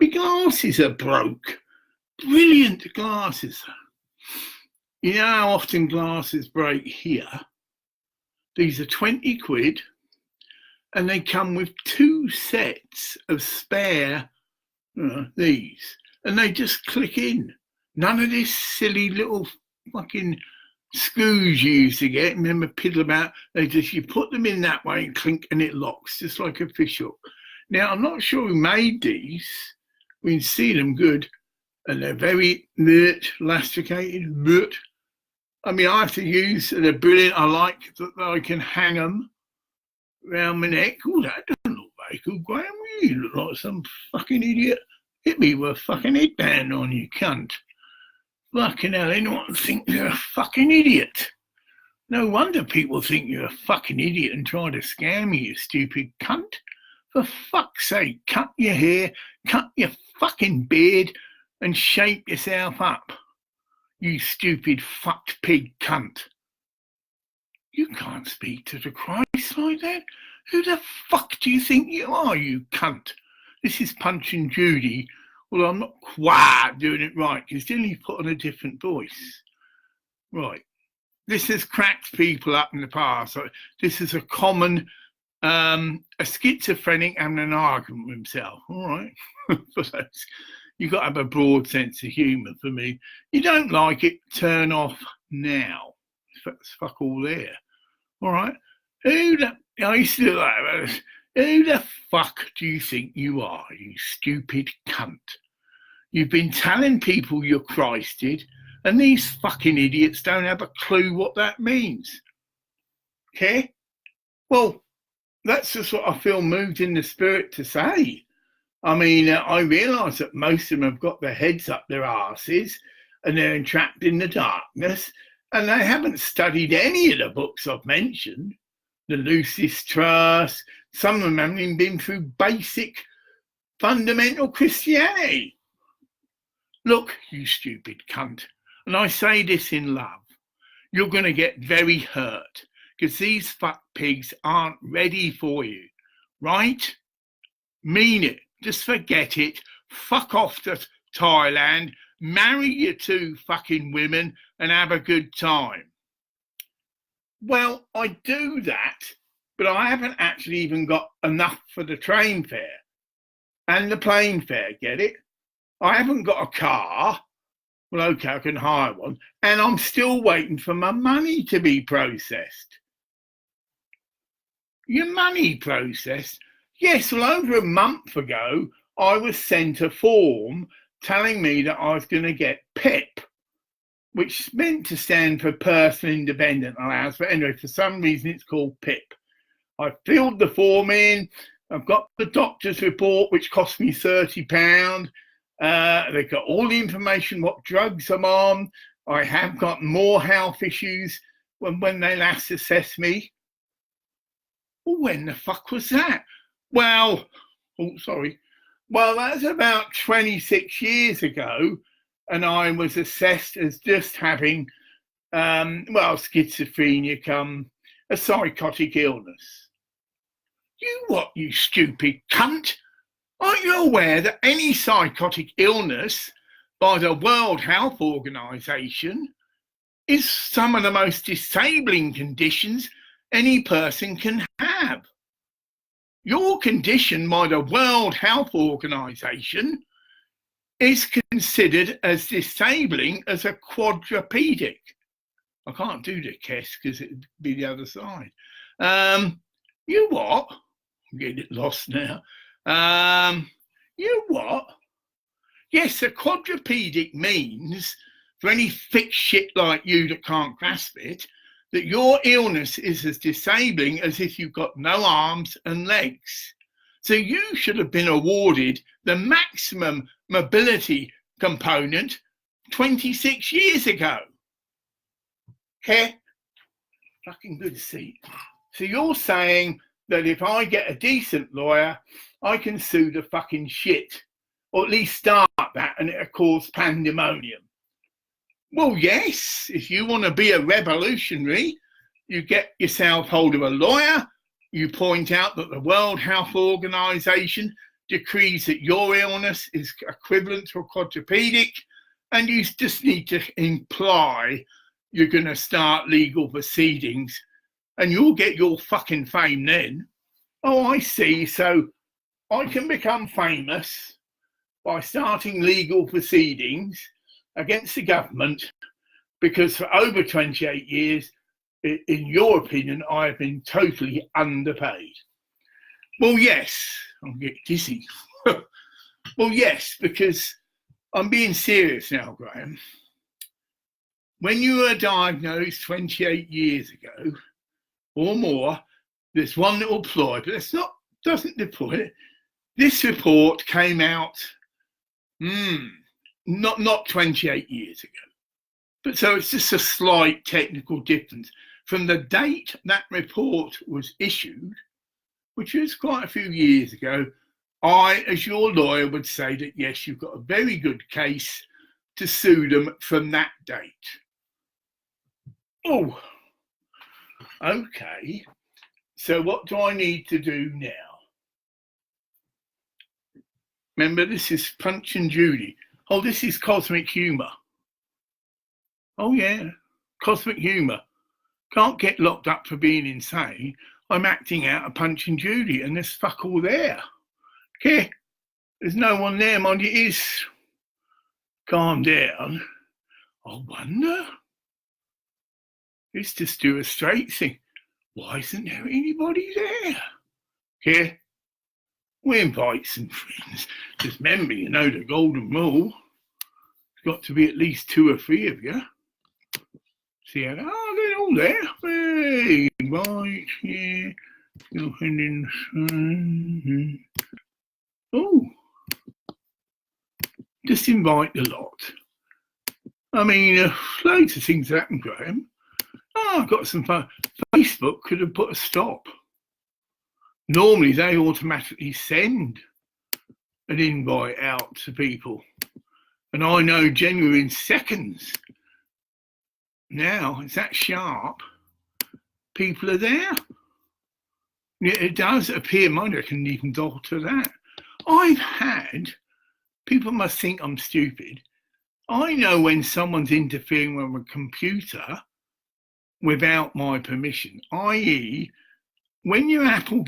My glasses are broke. Brilliant glasses. You know how often glasses break here? These are 20 quid and they come with 2 sets of spare these. And they just click in. None of this silly little fucking screws you used to get. Remember, piddle about? You put them in that way and clink and it locks, just like a fish hook. Now, I'm not sure who made these. We can see them good. And they're very elasticated. I mean, I have to use, they're brilliant. I like that I can hang them around my neck. Oh, that doesn't look very good, Graham. You look like some fucking idiot. Hit me with a fucking headband on, you cunt. Fucking hell, anyone think you're a fucking idiot? No wonder people think you're a fucking idiot and try to scam you, you stupid cunt. For fuck's sake, cut your hair, cut your fucking beard and shape yourself up. You stupid fucked pig cunt. You can't speak to the Christ like that. Who the fuck do you think you are, you cunt? This is Punch and Judy. Well, I'm not quite doing it right, because then you put on a different voice. Right. This has cracked people up in the past. This is a common, a schizophrenic having an argument with himself. All right. You've got to have a broad sense of humour for me. You don't like it, turn off now. It's fuck all there. All right. Who the fuck do you think you are, you stupid cunt? You've been telling people you're Christed, and these fucking idiots don't have a clue what that means. Okay? Well, that's just what I feel moved in the spirit to say. I mean, I realise that most of them have got their heads up their arses and they're entrapped in the darkness, and they haven't studied any of the books I've mentioned. The Lucis Trust, some of them haven't even been through basic fundamental Christianity. Look, you stupid cunt, and I say this in love, you're going to get very hurt because these fuck pigs aren't ready for you, right? Mean it. Just forget it. Fuck off to Thailand, marry your 2 fucking women and have a good time. Well, I do that, but I haven't actually even got enough for the train fare and the plane fare, get it? I haven't got a car. Well, okay, I can hire one. And I'm still waiting for my money to be processed. Your money processed? Yes, well, over a month ago, I was sent a form telling me that I was going to get PIP, which is meant to stand for Personal Independent Allowance. But anyway, for some reason, it's called PIP. I filled the form in. I've got the doctor's report, which cost me £30. They've got all the information, what drugs I'm on. I have got more health issues when they last assessed me. Well, when the fuck was that? Well, Well, that's about 26 years ago, and I was assessed as just having, schizophrenia come a psychotic illness. You what, you stupid cunt? Aren't you aware that any psychotic illness by the World Health Organization is some of the most disabling conditions any person can have? Your condition by the World Health Organization is considered as disabling as a quadrupedic. I can't do the Keh because it'd be the other side. You what? I'm getting it lost now. You what? Yes, a quadrupedic means, for any thick shit like you that can't grasp it, that your illness is as disabling as if you've got no arms and legs. So you should have been awarded the maximum mobility component 26 years ago. Okay? Fucking good seat. So you're saying that if I get a decent lawyer, I can sue the fucking shit, or at least start that, and it'll cause pandemonium. Well, yes, if you want to be a revolutionary, you get yourself hold of a lawyer, you point out that the World Health Organization decrees that your illness is equivalent to a quadrupedic, and you just need to imply you're going to start legal proceedings, and you'll get your fucking fame then. Oh, I see. So I can become famous by starting legal proceedings against the government because for over 28 years, in your opinion, I have been totally underpaid. Well, yes, I'll get dizzy. Well, yes, because I'm being serious now, Graham. When you were diagnosed 28 years ago or more, there's one little ploy, but it's not, doesn't deploy it. This report came out not 28 years ago. But so it's just a slight technical difference. From the date that report was issued, which was quite a few years ago, I, as your lawyer, would say that, yes, you've got a very good case to sue them from that date. Oh, okay. So what do I need to do now? Remember, this is Punch and Judy. Oh, this is cosmic humour. Oh, yeah, cosmic humour. Can't get locked up for being insane. I'm acting out a Punch and Judy, and there's fuck all there. Keh, there's no one there, mind it is. Calm down. I wonder. Let's just do a straight thing. Why isn't there anybody there? Keh, we invite some friends. Just remember, you know the golden rule. It's got to be at least 2 or 3 of you. See how they're all there. Hey, right, yeah. Oh, just invite the lot. I mean, loads of things happen, Graham. Oh, I've got some fun. Facebook could have put a stop. Normally, they automatically send an invite out to people. And I know generally in seconds. Now, it's that sharp. People are there. It does appear, mind you, I can even alter that. I've had, people must think I'm stupid. I know when someone's interfering with a computer without my permission, i.e., when your Apple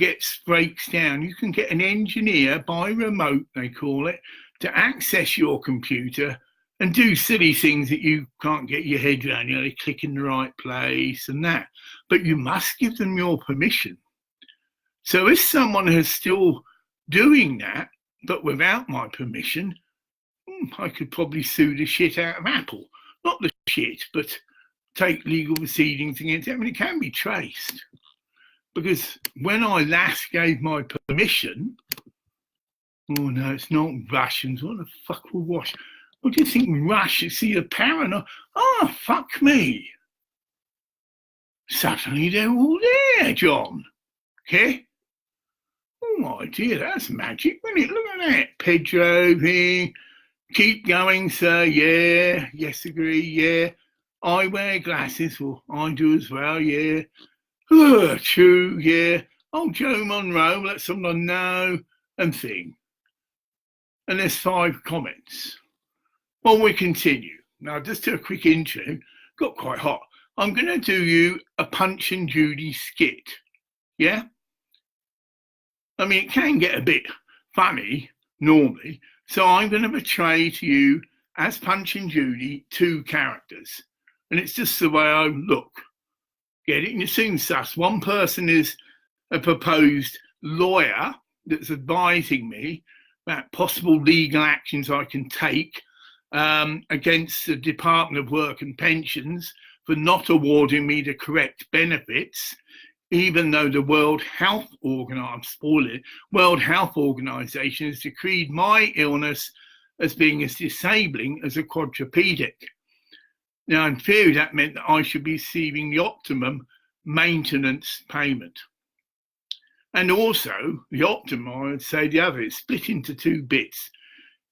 breaks down, you can get an engineer by remote, they call it, to access your computer and do silly things that you can't get your head around. You know, they click in the right place and that. But you must give them your permission. So if someone is still doing that, but without my permission, I could probably sue the shit out of Apple. Not the shit, but take legal proceedings against it. I mean, it can be traced. Because when I last gave my permission, oh no, it's not Russians. What the fuck will Rush? What do you think Russia? See the paranoid? Oh, fuck me. Suddenly they're all there, John. Okay? Oh my dear, that's magic, isn't it? Look at that. Pedro here. Keep going, sir. Yeah. Yes, agree. Yeah. I wear glasses. Well, I do as well. Yeah. True. Yeah. Oh, Joe Monroe. Let someone know. And thing. And there's 5 comments. Well, we continue. Now, just do a quick intro. Got quite hot. I'm going to do you a Punch and Judy skit. Yeah? I mean, it can get a bit funny normally. So I'm going to portray to you as Punch and Judy 2 characters. And it's just the way I look. Get it? And you soon sus. One person is a proposed lawyer that's advising me about possible legal actions I can take against the Department of Work and Pensions for not awarding me the correct benefits, even though the World Health Organization has decreed my illness as being as disabling as a quadrupedic. Now, in theory, that meant that I should be receiving the optimum maintenance payment. And also, the optimum, I would say the other, is split into 2 bits.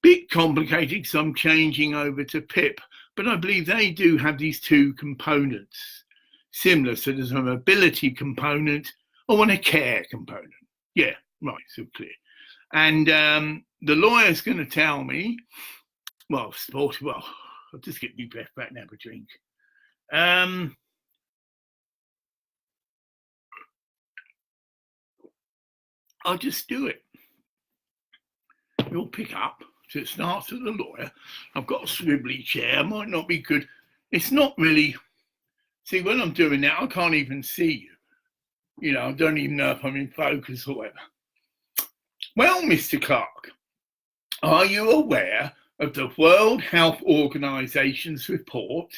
Bit complicated because I'm changing over to PIP, but I believe they do have these 2 components. Similar, so there's a mobility component and a care component. Yeah, Right, so clear. And the lawyer's going to tell me, well, I'll just get my breath back now for a drink. I'll just do it. You'll pick up. So it starts with the lawyer. I've got a swivelly chair. Might not be good. It's not really. See, when I'm doing that, I can't even see you. You know, I don't even know if I'm in focus or whatever. Well, Mr. Clark, are you aware of the World Health Organization's report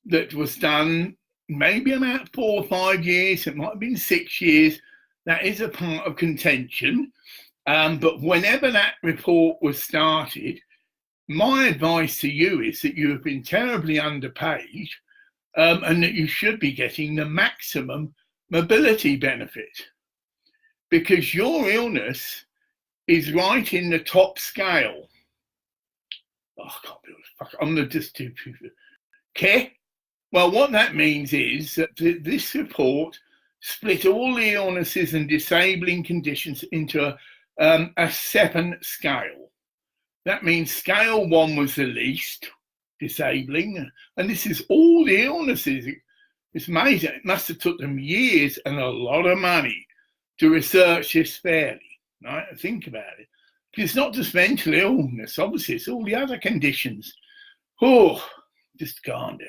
that was done maybe about 4 or 5 years? It might have been 6 years. That is a part of contention. But whenever that report was started, my advice to you is that you have been terribly underpaid and that you should be getting the maximum mobility benefit, because your illness is right in the top scale. Oh, I can't believe it. I'm going to just do Keh. Well, what that means is that this report split all the illnesses and disabling conditions into a 7 scale. That means scale 1 was the least disabling, and this is all the illnesses. It's amazing. It must have took them years and a lot of money to research this fairly, right? Think about it. It's not just mental illness, obviously, it's all the other conditions. Oh, just calm down.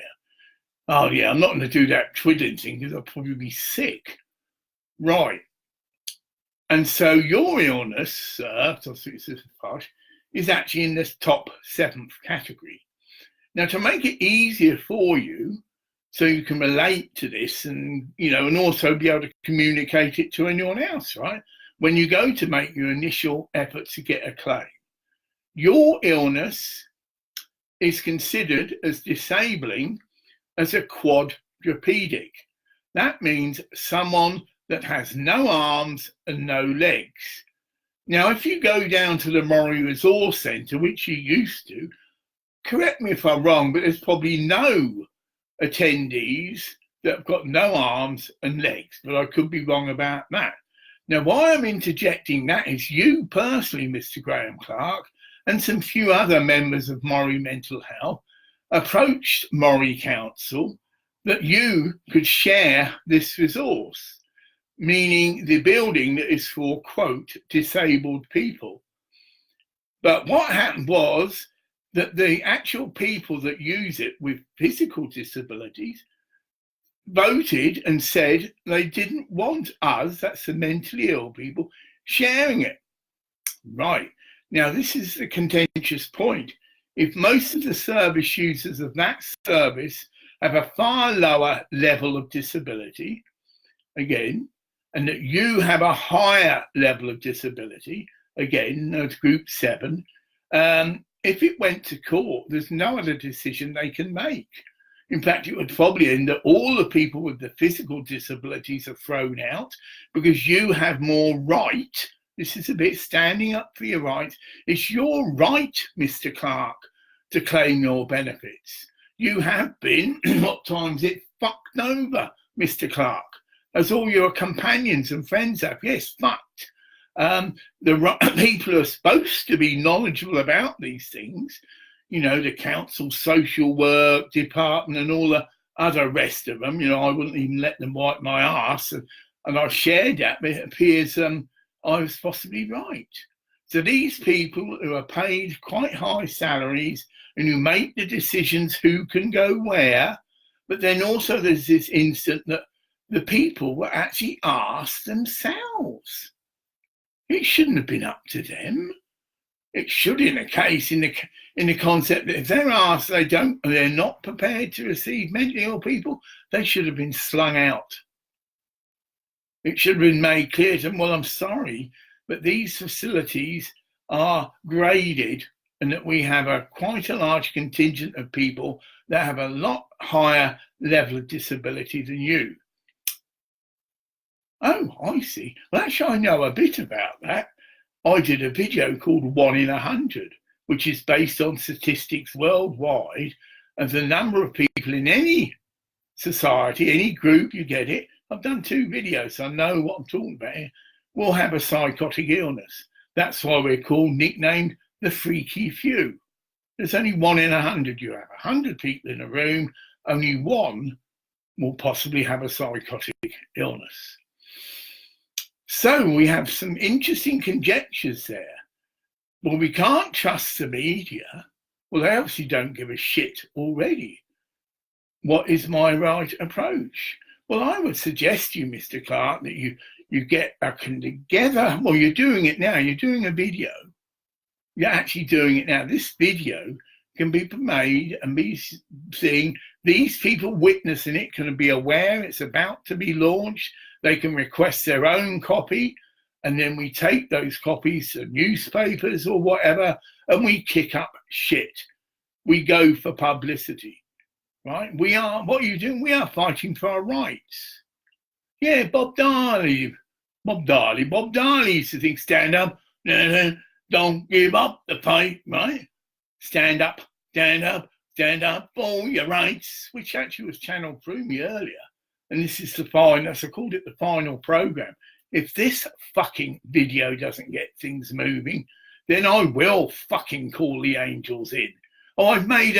Oh, yeah, I'm not going to do that twiddling thing because I'll probably be sick. Right. And so your illness, is actually in this top 7th category. Now, to make it easier for you, so you can relate to this and, you know, and also be able to communicate it to anyone else, right? When you go to make your initial effort to get a claim, your illness is considered as disabling as a quadripedic. That means someone that has no arms and no legs. Now, if you go down to the Murray Resource Centre, which you used to, correct me if I'm wrong, but there's probably no attendees that have got no arms and legs, but I could be wrong about that. Now, why I'm interjecting that is you personally, Mr. Graham Clark, and some few other members of Murray Mental Health approached Murray Council that you could share this resource, meaning the building that is for, quote, disabled people. But what happened was that the actual people that use it with physical disabilities voted and said they didn't want us, that's the mentally ill people, sharing it. Right. Now, this is the contentious point. If most of the service users of that service have a far lower level of disability, again, and that you have a higher level of disability, again, that's group 7, if it went to court, there's no other decision they can make. In fact, it would probably end that all the people with the physical disabilities are thrown out because you have more right. This is a bit standing up for your rights. It's your right, Mr. Clark, to claim your benefits. You have been, what times it fucked over, Mr. Clark, as all your companions and friends have. Yes, fucked. The people who are supposed to be knowledgeable about these things, you know, the council social work department and all the other rest of them, you know, I wouldn't even let them wipe my ass. And I shared that, but it appears I was possibly right. So these people who are paid quite high salaries and who make the decisions who can go where, but then also there's this instant that the people were actually asked themselves. It shouldn't have been up to them. It should, in a case, in the concept that if they're asked, they're not prepared to receive mentally ill people, they should have been slung out. It should have been made clear to them, well, I'm sorry, but these facilities are graded and that we have quite a large contingent of people that have a lot higher level of disability than you. Oh, I see. Well, actually, I know a bit about that. I did a video called 1 in 100, which is based on statistics worldwide of the number of people in any society, any group, you get it. I've done 2 videos, so I know what I'm talking about here, will have a psychotic illness. That's why we're nicknamed the freaky few. There's only 1 in 100. You have 100 people in a room, only 1 will possibly have a psychotic illness. So we have some interesting conjectures there. Well, we can't trust the media. Well, they obviously don't give a shit already. What is my right approach? Well, I would suggest to you, Mr. Clark, that you get back together. Well, you're doing it now. You're doing a video. You're actually doing it now. This video can be made and be seen. These people witnessing it can be aware it's about to be launched. They can request their own copy, and then we take those copies to newspapers or whatever, and we kick up shit. We go for publicity, right? What are you doing? We are fighting for our rights. Yeah, Bob Darley used to think, stand up, don't give up the fight, right? Stand up for your rights, which actually was channeled through me earlier. And this is the final, I called it the final program. If this fucking video doesn't get things moving, then I will fucking call the angels in. Oh, I've made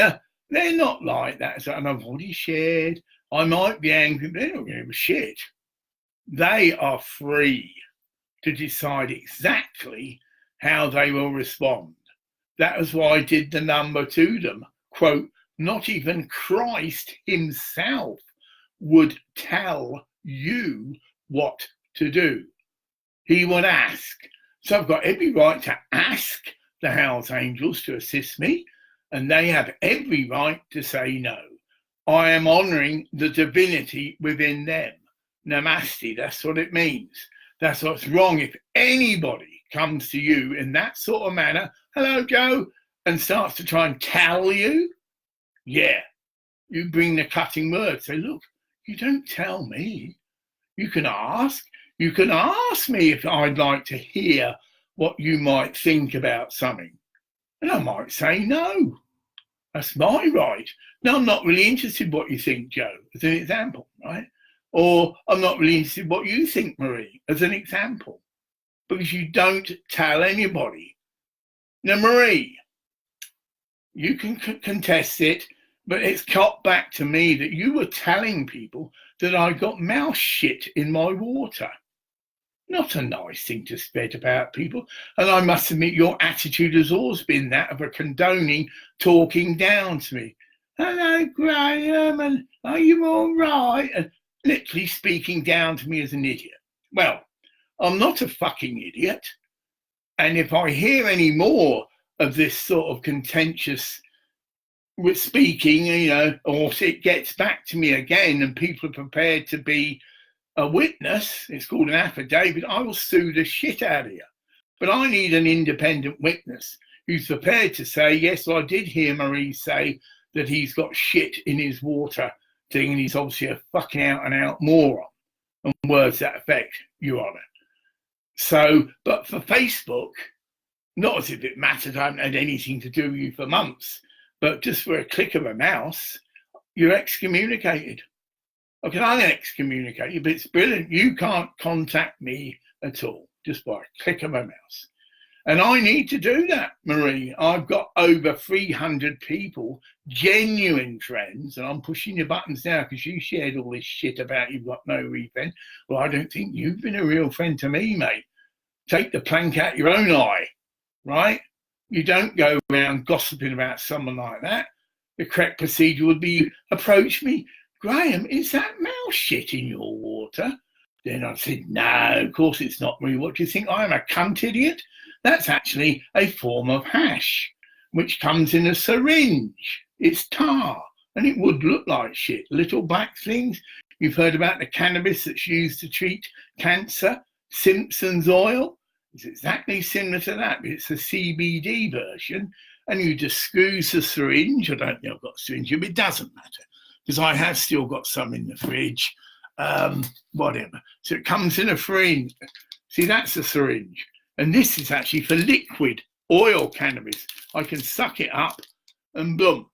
they're not like that. And I've already shared. I might be angry, but they're not going to give a shit. They are free to decide exactly how they will respond. That is why I did the number to them. Quote, not even Christ himself would tell you what to do. He would ask. So I've got every right to ask the house angels to assist me, and they have every right to say no. I am honouring the divinity within them. Namaste, that's what it means. That's what's wrong. If anybody comes to you in that sort of manner, hello, Joe, and starts to try and tell you, yeah, you bring the cutting word. Say, look, you don't tell me. You can ask. You can ask me if I'd like to hear what you might think about something. And I might say no. That's my right. No, I'm not really interested in what you think, Joe, as an example, right? Or I'm not really interested in what you think, Marie, as an example. Because you don't tell anybody. Now, Marie, you can contest it, but it's cut back to me that you were telling people that I got mouse shit in my water. Not a nice thing to spread about people. And I must admit, your attitude has always been that of a condoning talking down to me. Hello, Graham, and are you all right? And literally speaking down to me as an idiot. Well, I'm not a fucking idiot. And if I hear any more of this sort of contentious with speaking, or it gets back to me again and people are prepared to be a witness, it's called an affidavit, I will sue the shit out of you. But I need an independent witness who's prepared to say, yes, I did hear Marie say that he's got shit in his water thing and he's obviously a fucking out and out moron. And words that effect, Your Honour. So, but for Facebook, not as if it mattered, I haven't had anything to do with you for months, but just for a click of a mouse, you're excommunicated. Okay, I'll excommunicate you, but it's brilliant. You can't contact me at all, just by a click of a mouse. And I need to do that, Marie. I've got over 300 people, genuine friends, and I'm pushing your buttons now because you shared all this shit about you've got no refriend. Well, I don't think you've been a real friend to me, mate. Take the plank out your own eye, right? You don't go around gossiping about someone like that. The correct procedure would be approach me. Graham, is that mouse shit in your water? Then I said, no, of course it's not me. What do you think? I'm a cunt idiot? That's actually a form of hash, which comes in a syringe. It's tar, and it would look like shit. Little black things. You've heard about the cannabis that's used to treat cancer. Simpson's oil. It's exactly similar to that, but it's a CBD version. And you just squeeze the syringe. I don't know I've got a syringe, but it doesn't matter, because I have still got some in the fridge. Whatever. So it comes in a syringe. See, that's a syringe. And this is actually for liquid oil cannabis. I can suck it up and boom.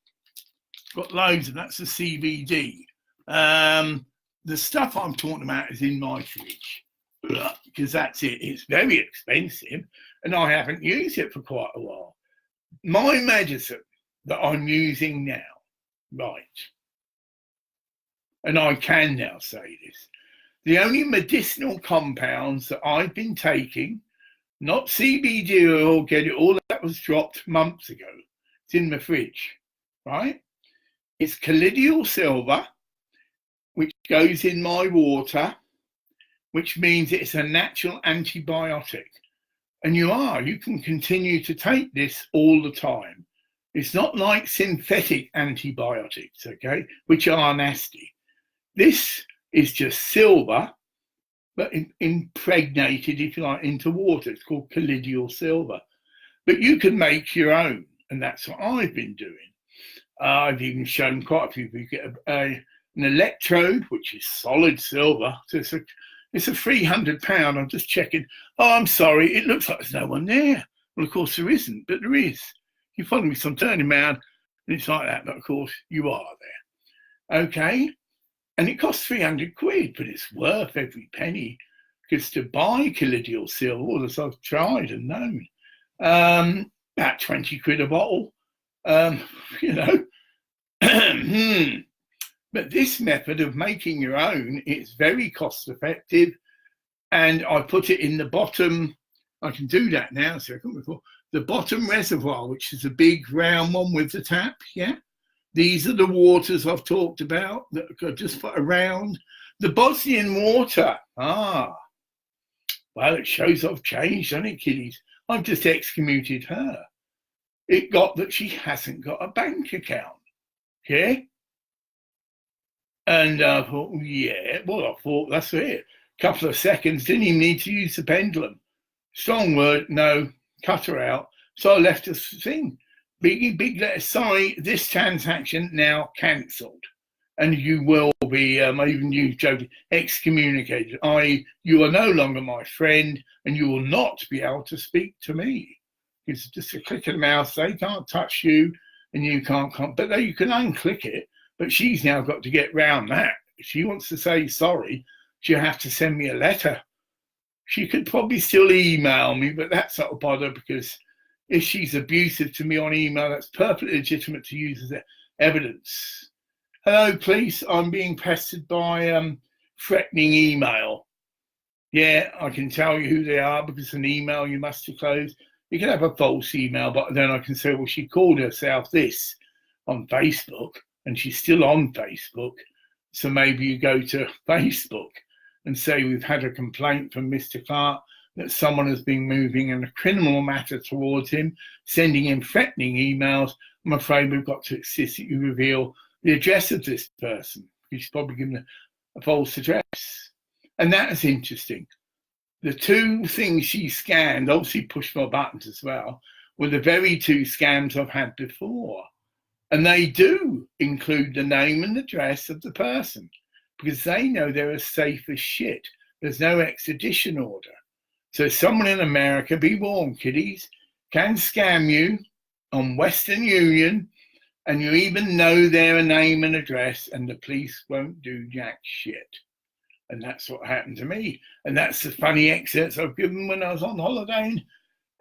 Got loads of that's the CBD. The stuff I'm talking about is in my fridge. because that's it. It's very expensive and I haven't used it for quite a while. My medicine that I'm using now, right, and I can now say this, the only medicinal compounds that I've been taking, not CBD oil, get it, all that was dropped months ago. It's in the fridge, right? It's colloidal silver, which goes in my water, which means it's a natural antibiotic. And you can continue to take this all the time. It's not like synthetic antibiotics, okay, which are nasty. This is just silver, but impregnated, if you like, into water. It's called colloidal silver. But you can make your own, and that's what I've been doing. I've even shown quite a few people. You get an electrode, which is solid silver. So it's a £300. I'm just checking. Oh, I'm sorry. It looks like there's no one there. Well, of course there isn't, but there is. You follow me, so I'm turning around, and it's like that. But of course you are there. Okay. And it costs £300, but it's worth every penny, because to buy colloidal silver, as I've tried and known, about £20 a bottle, you know. But this method of making your own, it's very cost effective. And I put it in the bottom, I can do that now, so I couldn't before, the bottom reservoir, which is a big round one with the tap, yeah? These are the waters I've talked about that are just put around. The Bosnian water, well, it shows I've changed, doesn't it, kiddies? I've just excommunicated her. It got that she hasn't got a bank account, okay? And I thought, yeah, well, I thought that's it. Couple of seconds, didn't even need to use the pendulum. Strong word, no, cut her out. So I left a thing. Big letter, sorry, this transaction now cancelled. And you will be, even you, Jody, excommunicated. You are no longer my friend, and you will not be able to speak to me. It's just a click of the mouse. They can't touch you, and you can't, but you can unclick it. But she's now got to get round that. If she wants to say sorry, she'll have to send me a letter. She could probably still email me, but that's not a bother, because if she's abusive to me on email, that's perfectly legitimate to use as evidence. Hello, police. I'm being pestered by threatening email. Yeah, I can tell you who they are, because an email you must have closed. You can have a false email, but then I can say, well, she called herself this on Facebook, and she's still on Facebook. So maybe you go to Facebook and say, we've had a complaint from Mr. Clark that someone has been moving in a criminal matter towards him, sending him threatening emails. I'm afraid we've got to insist that you reveal the address of this person. He's probably given a false address. And that is interesting. The two things she scanned, obviously push more buttons as well, were the very two scams I've had before. And they do include the name and address of the person, because they know they're as safe as shit. There's no extradition order. So someone in America, be warned, kiddies, can scam you on Western Union, and you even know their name and address, and the police won't do jack shit. And that's what happened to me. And that's the funny excerpts I've given when I was on holiday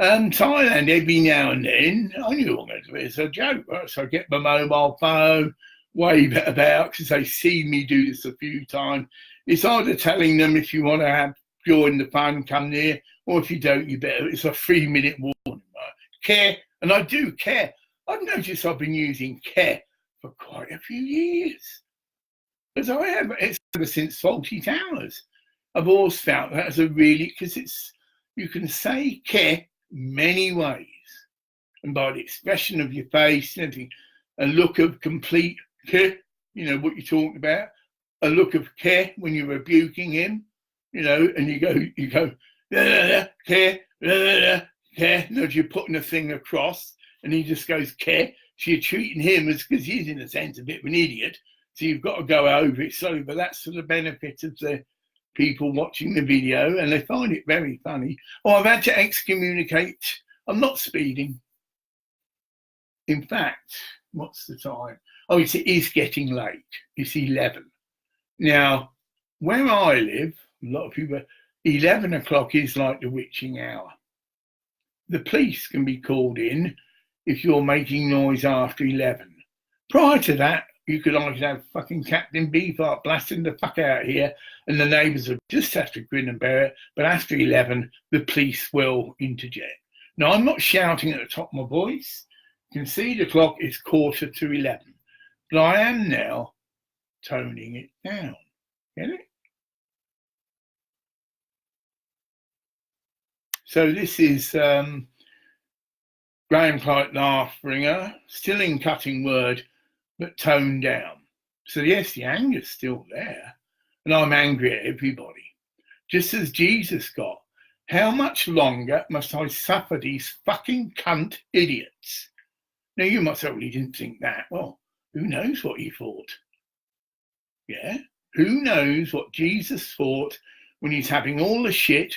in Thailand. Every now and then, I knew what it was a joke. Right? So I get my mobile phone, wave it about, because they see me do this a few times. It's either telling them, if you want to join the fun, come near, or if you don't, you better. It's a 3-minute warning. Right? Keh, and I do Keh. I've noticed I've been using Keh for quite a few years. Because I have, it's ever since Faulty Towers. I've always felt that as a really, because you can say Keh many ways. And by the expression of your face and everything, a look of complete Keh, you know what you're talking about, a look of Keh when you're rebuking him, you know, and you go, Keh, Keh, you know, you're putting a thing across, and he just goes Keh. So you're treating him as, because he's in a sense a bit of an idiot. So you've got to go over it slowly, but that's for the benefit of the people watching the video, and they find it very funny. Oh, I've had to excommunicate. I'm not speeding. In fact, what's the time? Oh, it is getting late. It's 11. Now, where I live, a lot of people, 11 o'clock is like the witching hour. The police can be called in if you're making noise after 11. Prior to that, you could either have fucking Captain Beefheart blasting the fuck out here and the neighbours would just have to grin and bear it. But after 11, the police will interject. Now, I'm not shouting at the top of my voice. You can see the clock is 11:45. But I am now toning it down. Get it? So this is Graham Clark Lifebringer, still in cutting word, but toned down. So yes, the anger's still there, and I'm angry at everybody. Just as Jesus got, how much longer must I suffer these fucking cunt idiots? Now you must say, well, he didn't think that. Well, who knows what he thought? Yeah, who knows what Jesus thought when he's having all the shit,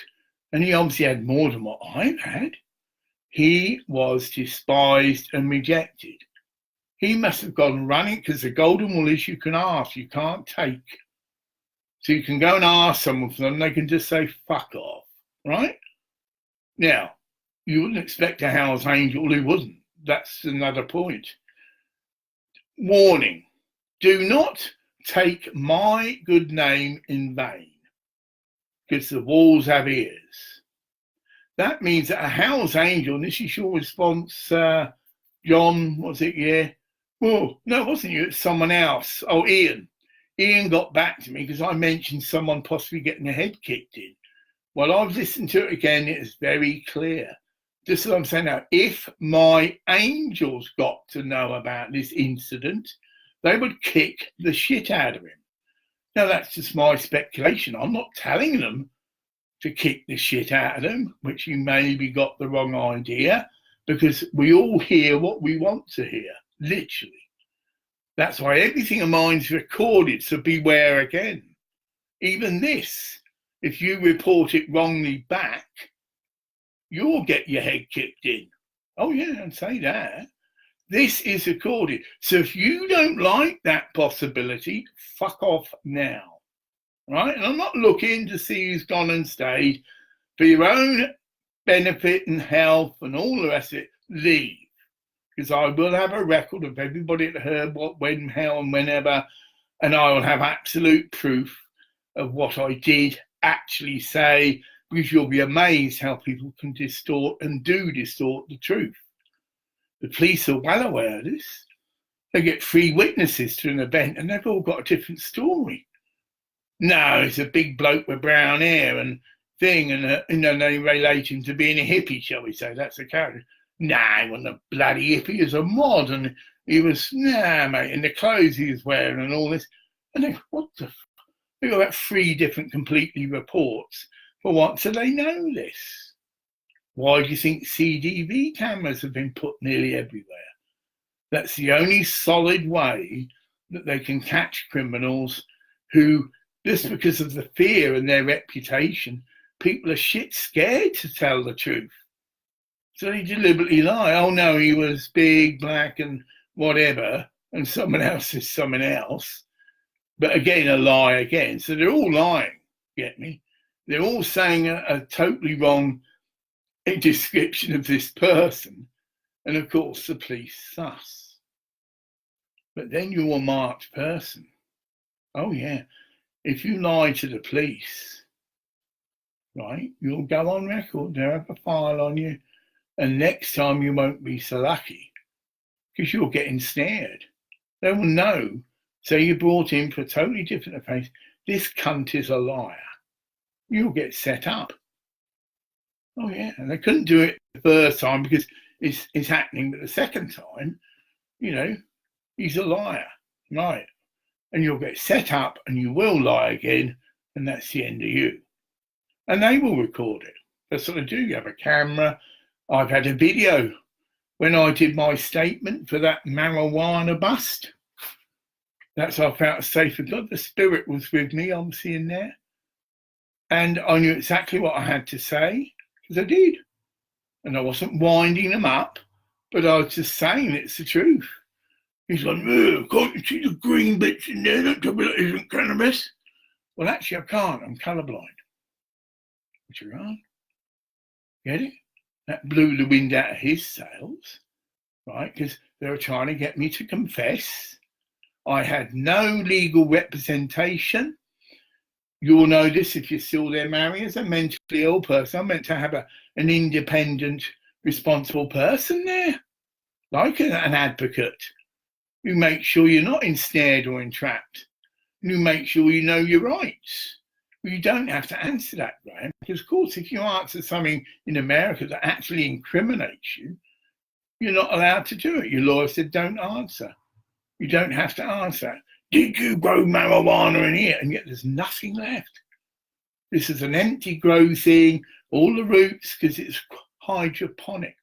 and he obviously had more than what I've had. He was despised and rejected. He must have gone running because the golden rule is you can ask, you can't take. So you can go and ask someone for them, they can just say, fuck off, right? Now, you wouldn't expect a house angel who wouldn't. That's another point. Warning, do not take my good name in vain, because the walls have ears. That means that a house angel, and this is your response, John, was it? Yeah. Well, no, it wasn't you, it's someone else. Oh, Ian. Ian got back to me because I mentioned someone possibly getting their head kicked in. Well, I've listened to it again, it's very clear. Just as I'm saying now, if my angels got to know about this incident, they would kick the shit out of him. Now, that's just my speculation. I'm not telling them to kick the shit out of them, which you maybe got the wrong idea, because we all hear what we want to hear, literally. That's why everything of mine's recorded, so beware again. Even this, if you report it wrongly back, you'll get your head kicked in. Oh yeah, and say that. This is recorded. So if you don't like that possibility, fuck off now. Right? And I'm not looking to see who's gone and stayed. For your own benefit and health and all the rest of it, leave. Because I will have a record of everybody that heard what, when, how, and whenever, and I will have absolute proof of what I did actually say, because you'll be amazed how people can distort and do distort the truth. The police are well aware of this. They get 3 witnesses to an event and they've all got a different story. No, it's a big bloke with brown hair and thing, and they relate him to being a hippie, shall we say. That's the character. Nah, he wasn't a bloody hippie, he was a mod, and he was, nah, mate, and the clothes he was wearing and all this. And they, what the f***? They got about 3 different completely reports. For what? So they know this. Why do you think CDV cameras have been put nearly everywhere? That's the only solid way that they can catch criminals who, just because of the fear and their reputation, people are shit scared to tell the truth. So they deliberately lie. Oh no, he was big, black and whatever, and someone else is someone else. But again, a lie again. So they're all lying, get me? They're all saying a totally wrong description of this person. And of course, the police sus. But then you're a marked person. Oh yeah, if you lie to the police, right, you'll go on record, they'll have a file on you. And next time you won't be so lucky because you're getting snared. They will know. So you brought in for a totally different offence. This cunt is a liar. You'll get set up. Oh yeah, and they couldn't do it the first time because it's happening, but the second time, you know, he's a liar, right? And you'll get set up and you will lie again, and that's the end of you. And they will record it. That's what they do. You have a camera. I've had a video when I did my statement for that marijuana bust. That's how I felt safe with God. The Spirit was with me, obviously, in there. And I knew exactly what I had to say, because I did. And I wasn't winding them up, but I was just saying it's the truth. He's like, can't you see the green bits in there? Don't tell me that isn't cannabis. Well, actually, I can't. I'm colourblind. Put her on. Get it? That blew the wind out of his sails, right? Because they were trying to get me to confess. I had no legal representation. You'll know this if you're still there, Mary, as a mentally ill person. I'm meant to have an independent, responsible person there, like an advocate, who makes sure you're not ensnared or entrapped, who makes sure you know your rights. Well, you don't have to answer that, Graham, because, of course, if you answer something in America that actually incriminates you, you're not allowed to do it. Your lawyer said don't answer. You don't have to answer. Did you grow marijuana in here? And yet there's nothing left. This is an empty grow thing, all the roots, because it's hydroponics.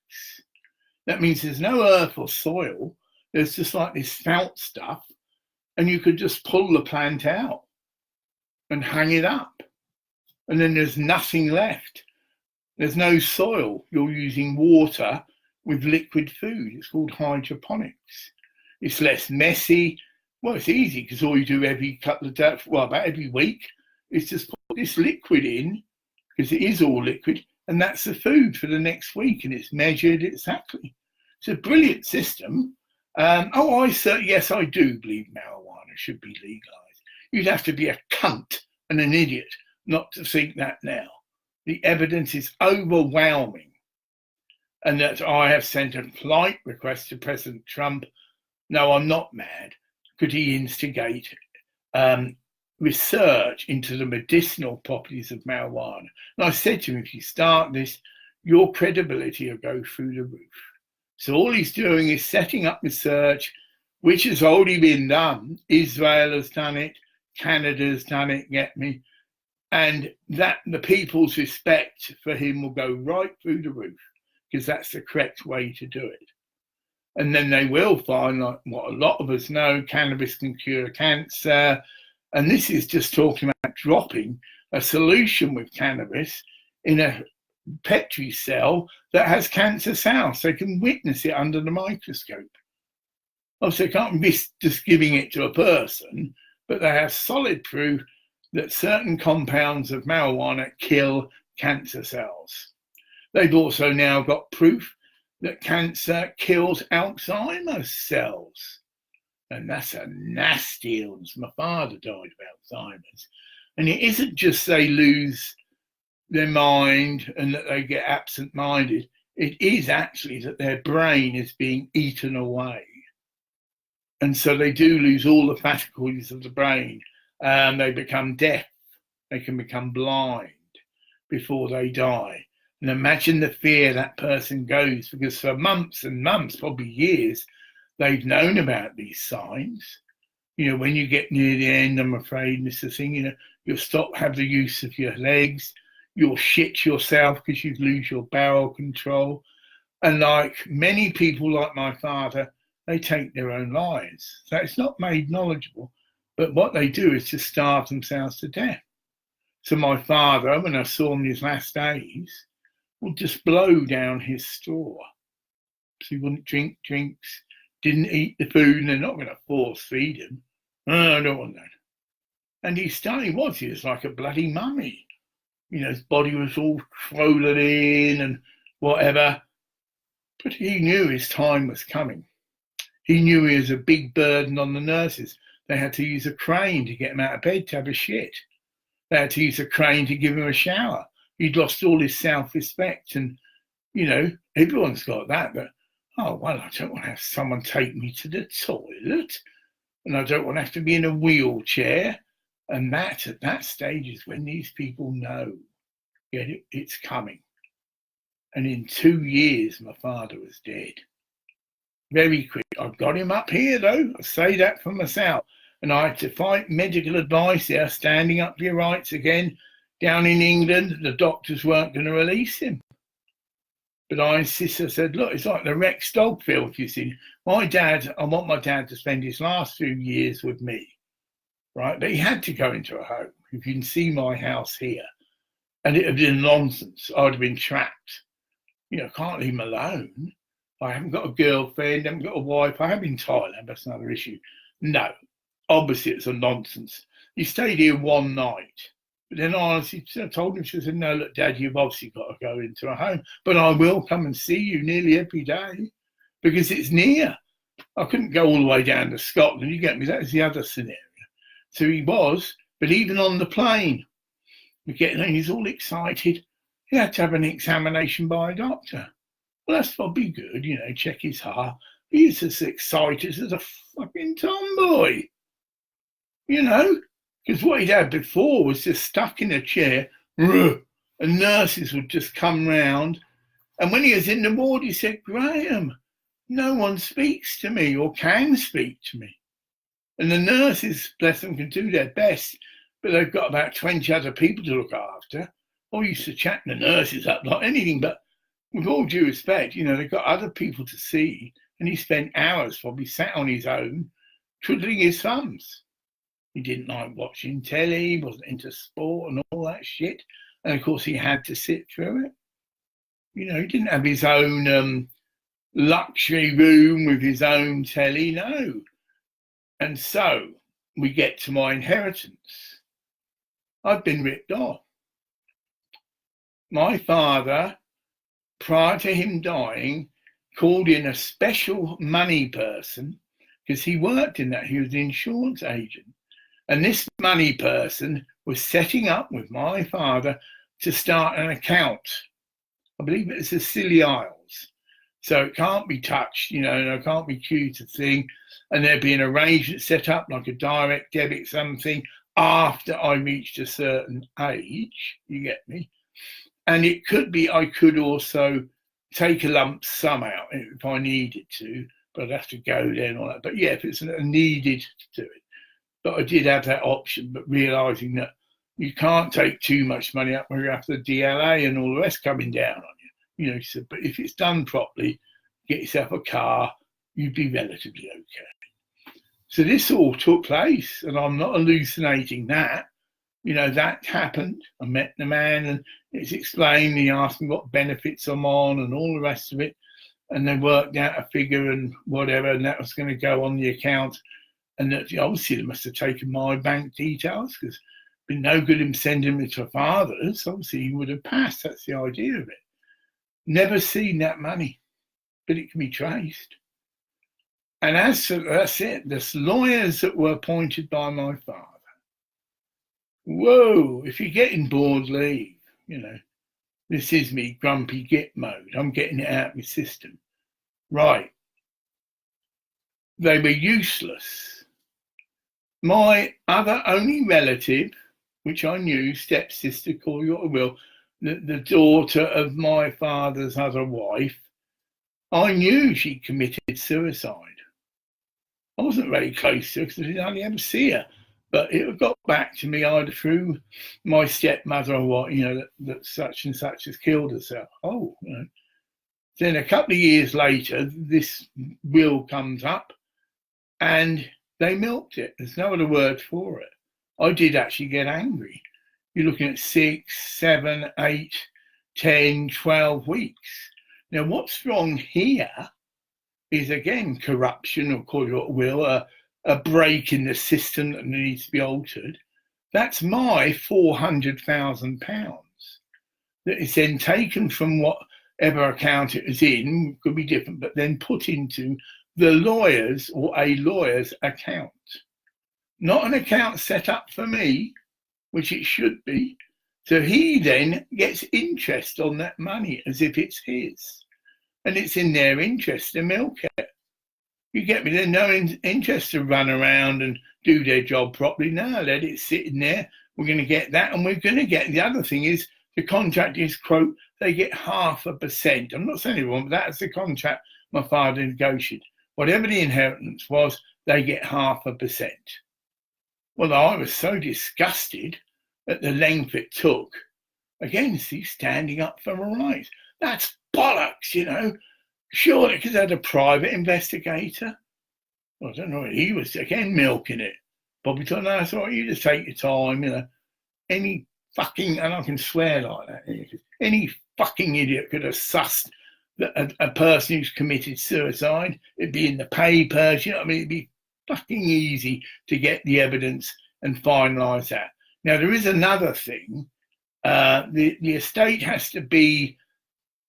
That means there's no earth or soil. There's just like this felt stuff, and you could just pull the plant out and hang it up. And then there's nothing left. There's no soil. You're using water with liquid food. It's called hydroponics. It's less messy. Well, it's easy because all you do every couple of days, well, about every week, is just put this liquid in, because it is all liquid, and that's the food for the next week, and it's measured exactly. It's a brilliant system. Yes, I do believe marijuana should be legalized. You'd have to be a cunt and an idiot not to think that now. The evidence is overwhelming, and that I have sent a polite request to President Trump. No, I'm not mad. Could he instigate research into the medicinal properties of marijuana? And I said to him, if you start this, your credibility will go through the roof. So all he's doing is setting up research, which has already been done. Israel has done it. Canada's done it, get me? And that the people's respect for him will go right through the roof, because that's the correct way to do it. And then they will find, like what a lot of us know, cannabis can cure cancer. And this is just talking about dropping a solution with cannabis in a Petri cell that has cancer cells. They can witness it under the microscope. Obviously, they can't be just giving it to a person, but they have solid proof that certain compounds of marijuana kill cancer cells. They've also now got proof that cancer kills Alzheimer's cells. And that's a nasty illness. My father died of Alzheimer's. And it isn't just they lose their mind and that they get absent-minded. It is actually that their brain is being eaten away. And so they do lose all the faculties of the brain. They become deaf. They can become blind before they die. And imagine the fear that person goes, because for months and months, probably years, they've known about these signs. You know, when you get near the end, I'm afraid, Mr. Thing, you know, you'll have the use of your legs. You'll shit yourself because you lose your bowel control. And like many people like my father, they take their own lives. So it's not made knowledgeable, but what they do is just starve themselves to death. So my father, when I saw him in his last days, would just blow down his straw. So he wouldn't drink drinks, didn't eat the food, and they're not going to force feed him. Oh, I don't want that. And he was like a bloody mummy. You know, his body was all swollen in and whatever. But he knew his time was coming. He knew he was a big burden on the nurses. They had to use a crane to get him out of bed to have a shit. They had to use a crane to give him a shower. He'd lost all his self-respect. And, you know, everyone's got that. But, oh, well, I don't want to have someone take me to the toilet. And I don't want to have to be in a wheelchair. And that, at that stage, is when these people know, yeah, it's coming. And in 2 years, my father was dead. Very quick. I've got him up here, though. I say that for myself. And I had to fight medical advice there, standing up for your rights again. Down in England, the doctors weren't going to release him. But I insisted, I said, look, it's like the Rex dog film, you see. I want my dad to spend his last few years with me, right? But he had to go into a home. You can see my house here. And it would have been nonsense. I would have been trapped. You know, I can't leave him alone. I haven't got a girlfriend, I haven't got a wife. I have in Thailand, that's another issue. No, obviously it's a nonsense. He stayed here one night. But then I honestly told him, she said, no, look, Dad, you've obviously got to go into a home, but I will come and see you nearly every day because it's near. I couldn't go all the way down to Scotland, you get me? That was the other scenario. So he was, but even on the plane, he's all excited. He had to have an examination by a doctor. Well, that's probably good, check his heart. He's as excited as a fucking tomboy, because what he'd had before was just stuck in a chair, and nurses would just come round. And when he was in the ward, he said, Graham, no one speaks to me or can speak to me. And the nurses, bless them, can do their best, but they've got about 20 other people to look after. I used to chat the nurses up like anything, but with all due respect, they've got other people to see, and he spent hours probably sat on his own, twiddling his thumbs. He didn't like watching telly, wasn't into sport and all that shit. And of course, he had to sit through it. He didn't have his own luxury room with his own telly, no. And so we get to my inheritance. I've been ripped off. My father, prior to him dying, called in a special money person because he worked in that. He was an insurance agent. And this money person was setting up with my father to start an account. I believe it's the Scilly Isles. So it can't be touched, and it can't be queued a thing. And there'd be an arrangement set up like a direct debit something after I reached a certain age, you get me? And it could be I could also take a lump sum out if I needed to, but I'd have to go there and all that. But yeah, if it's needed to do it. But I did have that option, but realising that you can't take too much money up where you have the DLA and all the rest coming down on you. So, but if it's done properly, get yourself a car, you'd be relatively okay. So this all took place, and I'm not hallucinating that. That happened. I met the man, and it's explained. He asked me what benefits I'm on and all the rest of it. And they worked out a figure and whatever, and that was going to go on the account. And that obviously they must have taken my bank details because it'd been no good him sending me to father's. Obviously he would have passed. That's the idea of it. Never seen that money, but it can be traced. And as for that's it, the lawyers that were appointed by my father. Whoa, if you're getting bored, leave. This is me grumpy git mode. I'm getting it out of my system. Right. They were useless. My other only relative, which I knew, stepsister, call you what I will, the daughter of my father's other wife, I knew she committed suicide. I wasn't very close to her because I didn't only ever see her, but it got back to me either through my stepmother or what, that such and such has killed herself. Oh, Then a couple of years later, this will comes up and they milked it. There's no other word for it. I did actually get angry. You're looking at 6, 7, 8, 10, 12 weeks. Now, what's wrong here is, again, corruption, or call it what will, a break in the system that needs to be altered. That's my £400,000 that is then taken from whatever account it was in, could be different, but then put into the lawyer's or a lawyer's account. Not an account set up for me, which it should be. So he then gets interest on that money as if it's his. And it's in their interest to milk it. You get me? There's no interest to run around and do their job properly. No, let it sit in there. We're going to get that, and we're going to get the other thing is the contract is, quote, they get 0.5%. I'm not saying everyone, but that's the contract my father negotiated. Whatever the inheritance was, they get 0.5%. Well, I was so disgusted at the length it took. Again, see, standing up for my rights. That's bollocks, Surely, because I had a private investigator. Well, I don't know. He was, again, milking it. Bobby told no, that's all right. You just take your time, Any fucking, and I can swear like that, any fucking idiot could have sussed a person who's committed suicide. It'd be in the papers, It'd be fucking easy to get the evidence and finalise that. Now, there is another thing. The estate has to be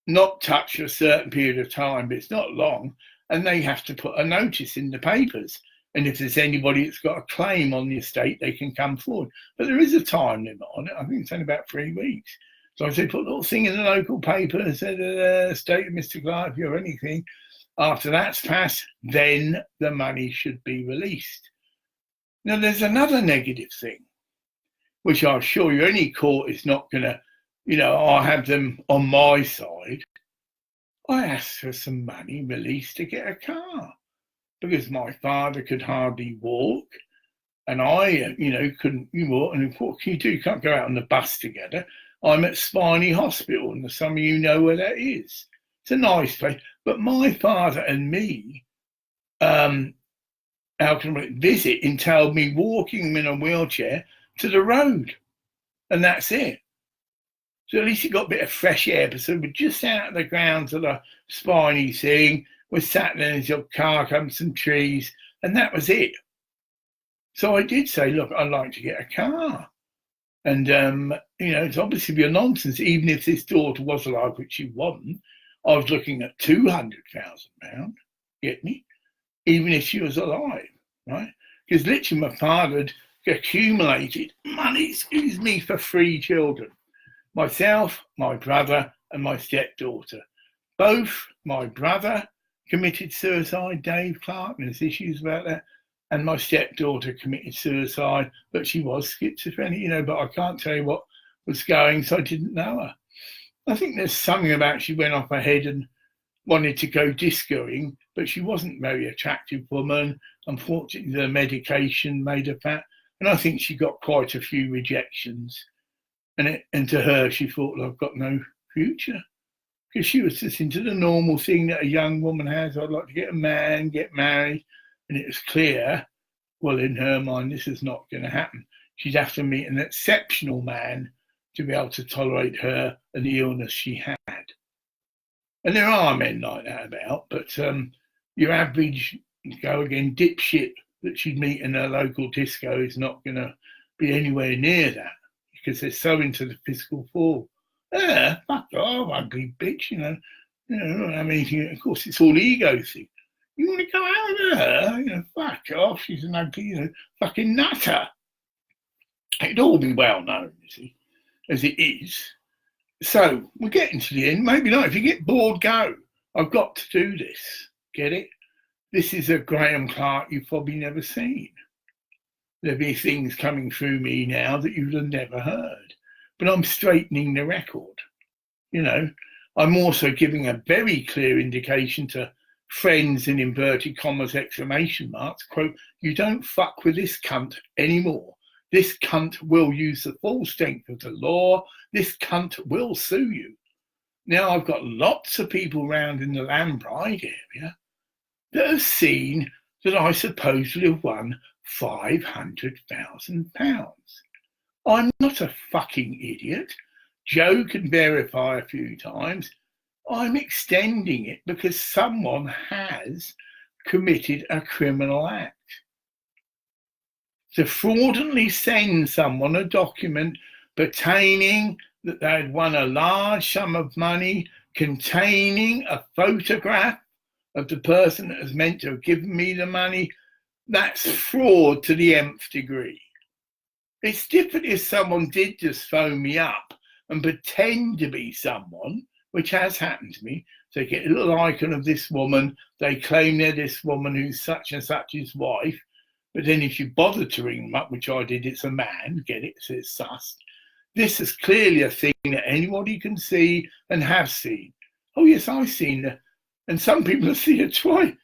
not touched for a certain period of time, but it's not long, and they have to put a notice in the papers. And if there's anybody that's got a claim on the estate, they can come forward. But there is a time limit on it. I think it's only about 3 weeks. So I said, put a little thing in the local paper and said, estate of Mr. Clark or anything. After that's passed, then the money should be released. Now, there's another negative thing, which I'll assure you any court is not going to, I'll have them on my side. I asked for some money released to get a car because my father could hardly walk and I, couldn't walk. And what can you do? You can't go out on the bus together. I'm at Spiny Hospital, and some of you know where that is. It's a nice place. But my father and me, visit entailed me walking him in a wheelchair to the road, and that's it. So at least he got a bit of fresh air. So we're just out of the grounds of the Spiny thing. We sat there in his car, come some trees, and that was it. So I did say, look, I'd like to get a car. And, it's obviously be a nonsense, even if this daughter was alive, which she wasn't. I was looking at £200,000, get me? Even if she was alive, right? Because literally my father had accumulated money, for 3 children. Myself, my brother, and my stepdaughter. Both my brother committed suicide, Dave Clark, and there's issues about that. And my stepdaughter committed suicide, but she was schizophrenic, but I can't tell you what was going, so I didn't know her. I think there's something about she went off her head and wanted to go discoing, but she wasn't a very attractive woman. Unfortunately, the medication made her fat, and I think she got quite a few rejections. And to her, she thought, well, I've got no future. Because she was just into the normal thing that a young woman has. I'd like to get a man, get married. And it was clear, well, in her mind, this is not going to happen. She'd have to meet an exceptional man to be able to tolerate her and the illness she had. And there are men like that about, but your average, dipshit that she'd meet in a local disco is not going to be anywhere near that because they're so into the physical form. Fuck off, ugly bitch, of course, it's all ego thing. You want to go out with her? Fuck off. She's an ugly, fucking nutter. It'd all be well known, you see, as it is. So we're getting to the end. Maybe not. If you get bored, go. I've got to do this. Get it? This is a Graham Clark you've probably never seen. There'll be things coming through me now that you'd have never heard. But I'm straightening the record. I'm also giving a very clear indication to friends in inverted commas, exclamation marks, quote, you don't fuck with this cunt anymore. This cunt will use the full strength of the law. This cunt will sue you. Now, I've got lots of people around in the Lifebringer area that have seen that I supposedly have won £500,000. I'm not a fucking idiot. Joe can verify a few times. I'm extending it because someone has committed a criminal act. To fraudulently send someone a document pertaining that they had won a large sum of money containing a photograph of the person that was meant to have given me the money, that's fraud to the nth degree. It's different if someone did just phone me up and pretend to be someone, which has happened to me. They get a little icon of this woman. They claim they're this woman who's such and such's wife. But then if you bother to ring them up, which I did, it's a man, get it? It says sus. This is clearly a thing that anybody can see and have seen. Oh, yes, I've seen it. And some people have seen it twice.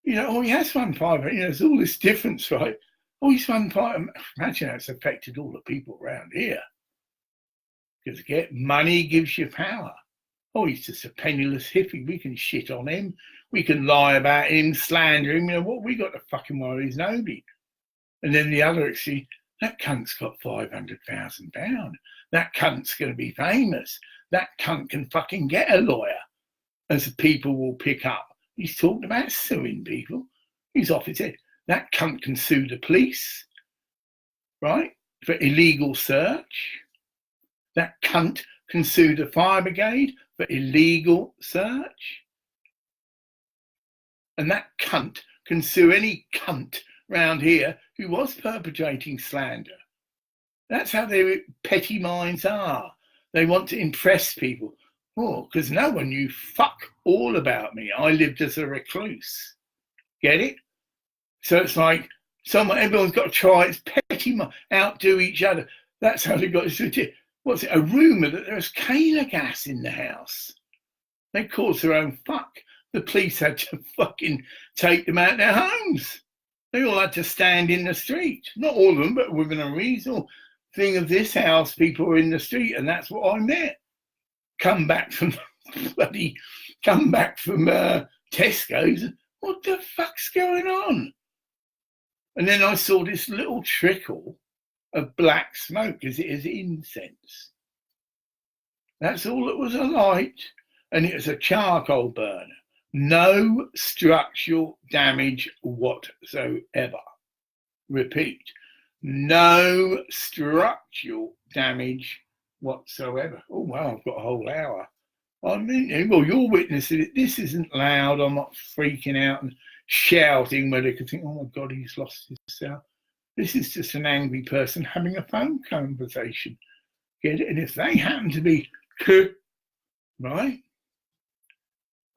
He has won 500. There's all this difference, right? Oh, he's won 500. Imagine how it's affected all the people around here. Because money gives you power. Oh, he's just a penniless hippie. We can shit on him. We can lie about him, slander him. What we got to fucking worry is nobody. And then the other extreme, that cunt's got £500,000. That cunt's going to be famous. That cunt can fucking get a lawyer, as the people will pick up. He's talking about suing people. He's off his head. That cunt can sue the police, right? for illegal search. That cunt can sue the fire brigade for illegal search. And that cunt can sue any cunt round here who was perpetrating slander. That's how their petty minds are. They want to impress people. Oh, because no one knew fuck all about me. I lived as a recluse. Get it? So it's like everyone's got to try its petty mind, outdo each other. That's how they got to. What's it? A rumour that there's Keh gas in the house. They caused their own fuck. The police had to fucking take them out of their homes. They all had to stand in the street. Not all of them, but within a reasonable thing of this house, people were in the street, and that's what I met. Come back from Tesco's. What the fuck's going on? And then I saw this little trickle of black smoke as it is incense. That's all it was alight, and it was a charcoal burner. No structural damage whatsoever. Repeat, no structural damage whatsoever. Oh, wow, I've got a whole hour. I mean, well, you're witnessing it. This isn't loud. I'm not freaking out and shouting where they could think, oh, my God, he's lost his cell. This is just an angry person having a phone conversation. Get it? And if they happen to be, right?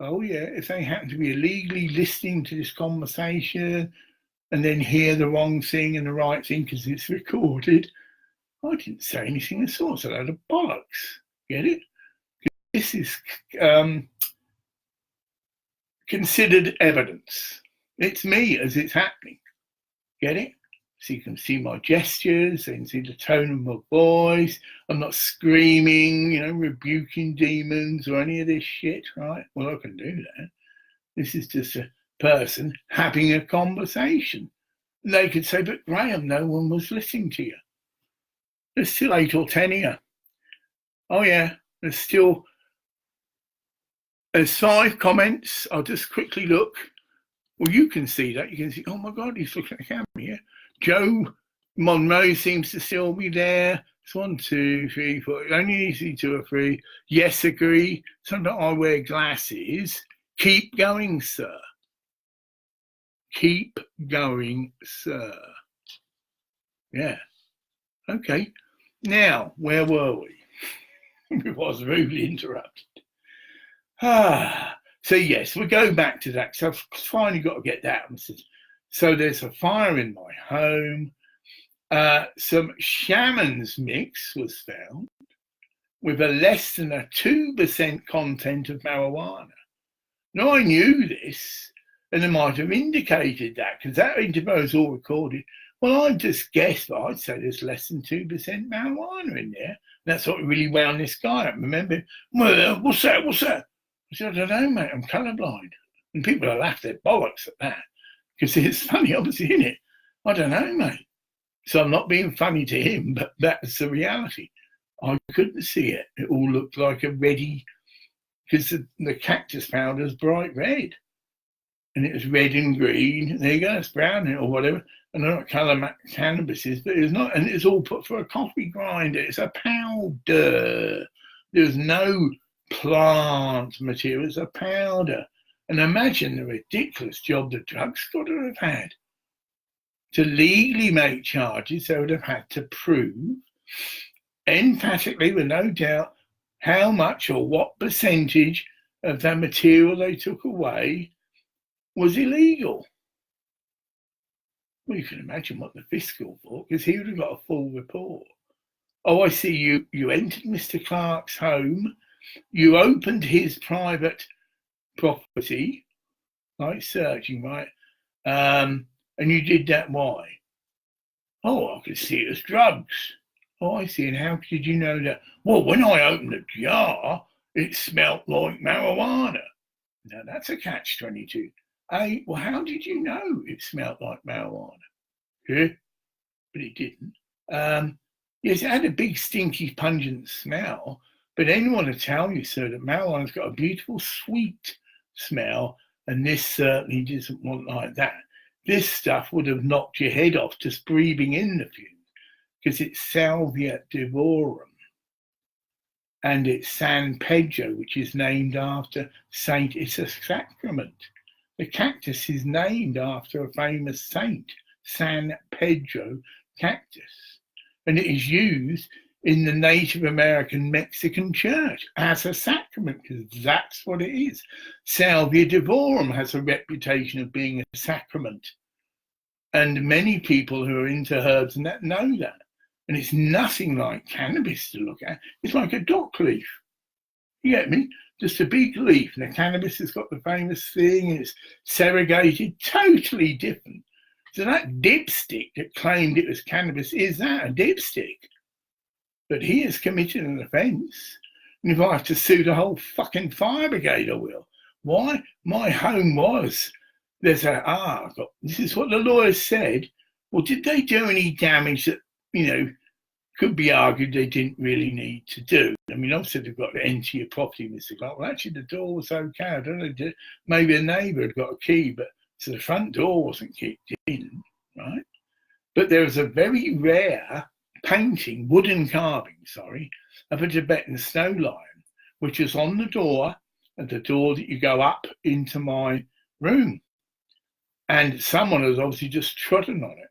Oh, yeah, if they happen to be illegally listening to this conversation and then hear the wrong thing and the right thing because it's recorded, I didn't say anything at all. It's a load of bollocks. Get it? This is considered evidence. It's me as it's happening. Get it? So you can see my gestures, you can see the tone of my voice. I'm not screaming, rebuking demons or any of this shit, right? Well, I can do that. This is just a person having a conversation. And they could say, but Graham, no one was listening to you. There's still 8 or 10 here. Oh, yeah, there's 5 comments. I'll just quickly look. Well, you can see that. You can see, oh, my God, he's looking at the camera here. Joe Monroe seems to still be there. It's 1, 2, 3, 4. Only easy 2 or 3. Yes, agree. Sometimes I wear glasses. Keep going, sir. Keep going, sir. Yeah. Okay. Now, where were we? I was rudely interrupted. So yes, we'll go back to that. So I've finally got to get that. So there's a fire in my home. Some shaman's mix was found with a less than a 2% content of marijuana. Now I knew this, and they might have indicated that because that interview was all recorded. Well, I just guessed, but I'd say there's less than 2% marijuana in there. That's what really wound this guy up. Remember, well, what's that? I said, I don't know, mate, I'm colourblind. And people have laughed their bollocks at that. Because it's funny, obviously, isn't it? I don't know, mate. So I'm not being funny to him, but that's the reality. I couldn't see it. It all looked like a reddy, because the cactus powder is bright red. And it was red and green. There you go, it's brown or whatever. I don't know what colour cannabis is, but it's not. And it's all put for a coffee grinder. It's a powder. There's no plant material. It's a powder. And imagine the ridiculous job the drugs got to have had. To legally make charges, they would have had to prove emphatically, with no doubt, how much or what percentage of the material they took away was illegal. Well, you can imagine what the fiscal thought, because he would have got a full report. Oh, I see you entered Mr. Clark's home, you opened his private property, like searching, right? And you did that, why? Oh, I could see it as drugs. Oh, I see. And how did you know that? Well, when I opened the jar, it smelt like marijuana. Now, that's a catch-22. Well, how did you know it smelt like marijuana? Yeah, but it didn't. Yes, it had a big, stinky, pungent smell, but anyone will tell you, sir, that marijuana's got a beautiful, sweet smell, and this certainly doesn't want like that. This stuff would have knocked your head off just breathing in the fumes. because it's Salvia divorum. And it's San Pedro, which is named after Saint. It's a sacrament. The cactus is named after a famous saint, San Pedro cactus. And it is used in the Native American Mexican church as a sacrament, because that's what it is. Salvia divorum has a reputation of being a sacrament. And many people who are into herbs and that know that. And it's nothing like cannabis to look at. It's like a dock leaf. You get me? Just a big leaf. And the cannabis has got the famous thing. It's segregated. Totally different. So that dipstick that claimed it was cannabis, is that a dipstick? But he has committed an offence. And if I have to sue the whole fucking fire brigade, I will. Why? My home was. There's this is what the lawyers said. Well, did they do any damage that, could be argued they didn't really need to do? I mean, obviously they've got to enter your property, Mr. Clark. Well, actually, the door was okay. I don't know, maybe a neighbour had got a key, but so the front door wasn't kicked in, right? But there was a very rare painting, wooden carving, of a Tibetan snow lion, which is on the door, at the door that you go up into my room. And someone has obviously just trodden on it.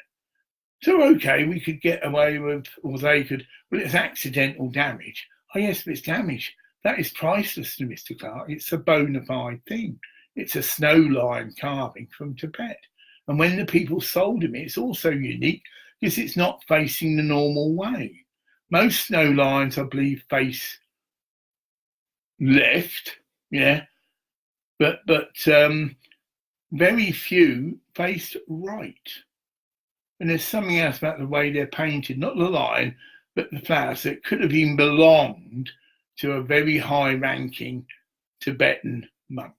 So, okay, we could get away with, or they could, well, it's accidental damage. Oh, yes, but it's damage. That is priceless to Mr. Clark. It's a bona fide thing. It's a snow lion carving from Tibet. And when the people sold him, it's also unique because it's not facing the normal way. Most snow lions, I believe, face left, but very few faced right. And there's something else about the way they're painted, not the lion, but the flowers that could have even belonged to a very high-ranking Tibetan monk.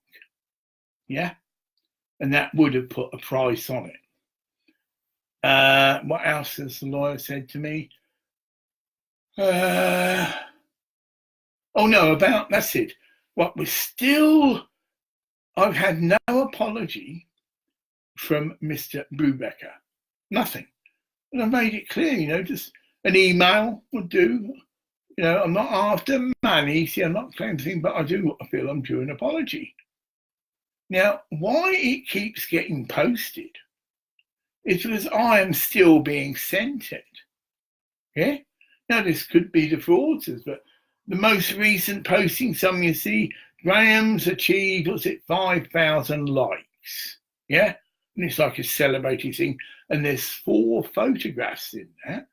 Yeah? And that would have put a price on it. What else has the lawyer said to me? That's it. What was still, I've had no apology from Mr. Brubaker. Nothing. And I've made it clear, just an email would do. I'm not after money. See, I'm not claiming anything, but I feel I'm due an apology. Now, why it keeps getting posted is because I am still being censored. Yeah? Now, this could be the fraudsters, but the most recent posting, some you see, Graham's achieved, 5,000 likes. Yeah? And it's like a celebratory thing. And there's 4 photographs in that.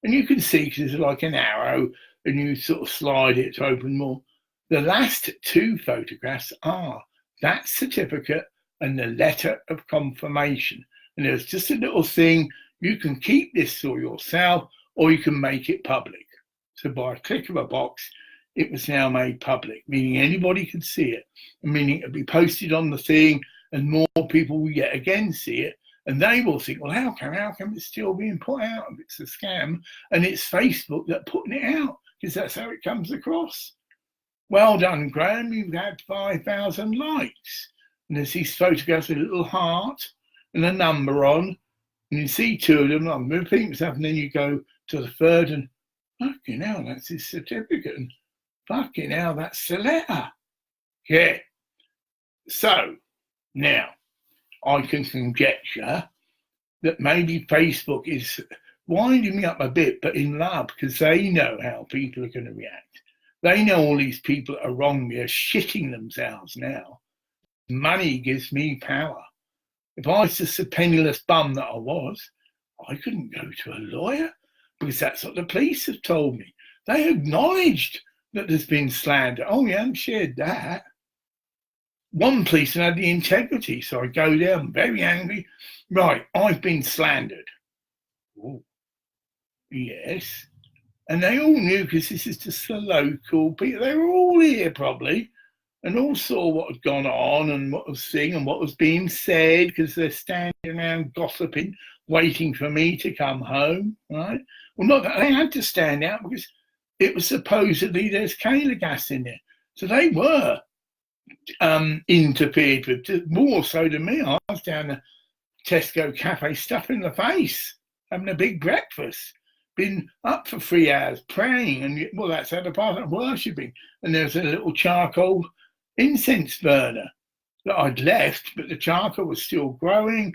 And you can see, because there's like an arrow, and you sort of slide it to open more. The last 2 photographs are that certificate and the letter of confirmation. And there's just a little thing, you can keep this for yourself, or you can make it public. So by a click of a box, it was now made public, meaning anybody could see it, meaning it'll be posted on the thing, and more people will yet again see it, and they will think, well, how come it's still being put out? It's a scam, and it's Facebook that putting it out, because that's how it comes across. Well done, Graham, you've had 5,000 likes. And there's these photographs with a little heart and a number on, and you see 2 of them, I'm repeating myself, and then you go to the 3rd, and fucking hell, that's his certificate, and fucking hell, that's the letter. Yeah. So, now, I can conjecture that maybe Facebook is winding me up a bit, but in love, because they know how people are going to react. They know all these people that are wrong me are shitting themselves now. Money gives me power. If I was just a penniless bum that I was, I couldn't go to a lawyer, because that's what the police have told me. They acknowledged that there's been slander. Oh, you haven't shared that. One policeman had the integrity, so I go there, I'm very angry. Right, I've been slandered. Oh, yes. And they all knew, because this is just the local people. They were all here probably, and all saw what had gone on and what was seen and what was being said, because they're standing around gossiping, waiting for me to come home, right? Well, not that they had to stand out, because it was supposedly there's Kehler gas in there. So they were interfered with, more so than me. I was down the Tesco cafe stuffing the face, having a big breakfast, been up for 3 hours praying, and well, that's how the part of worshipping. And there's a little charcoal incense burner that I'd left, but the charcoal was still growing.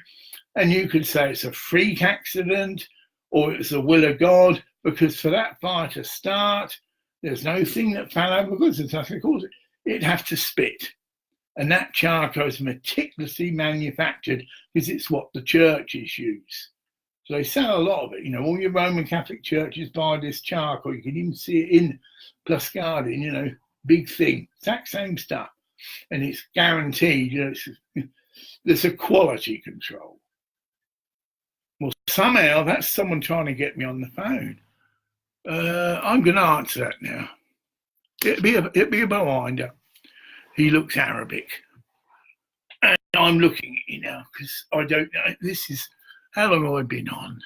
And you could say it's a freak accident or it's the will of God, because for that fire to start, there's no thing that fell over because there's nothing cause it. It'd have to spit. And that charcoal is meticulously manufactured because it's what the churches use. So they sell a lot of it. You know, all your Roman Catholic churches buy this charcoal. You can even see it in Plus Guardian, you know, big thing, exact same stuff. And it's guaranteed, you know, there's a quality control. Well, somehow that's someone trying to get me on the phone. I'm going to answer that now. It'll be a blinder. He looks Arabic. And I'm looking at you now because I don't know. This is, how long have I been on?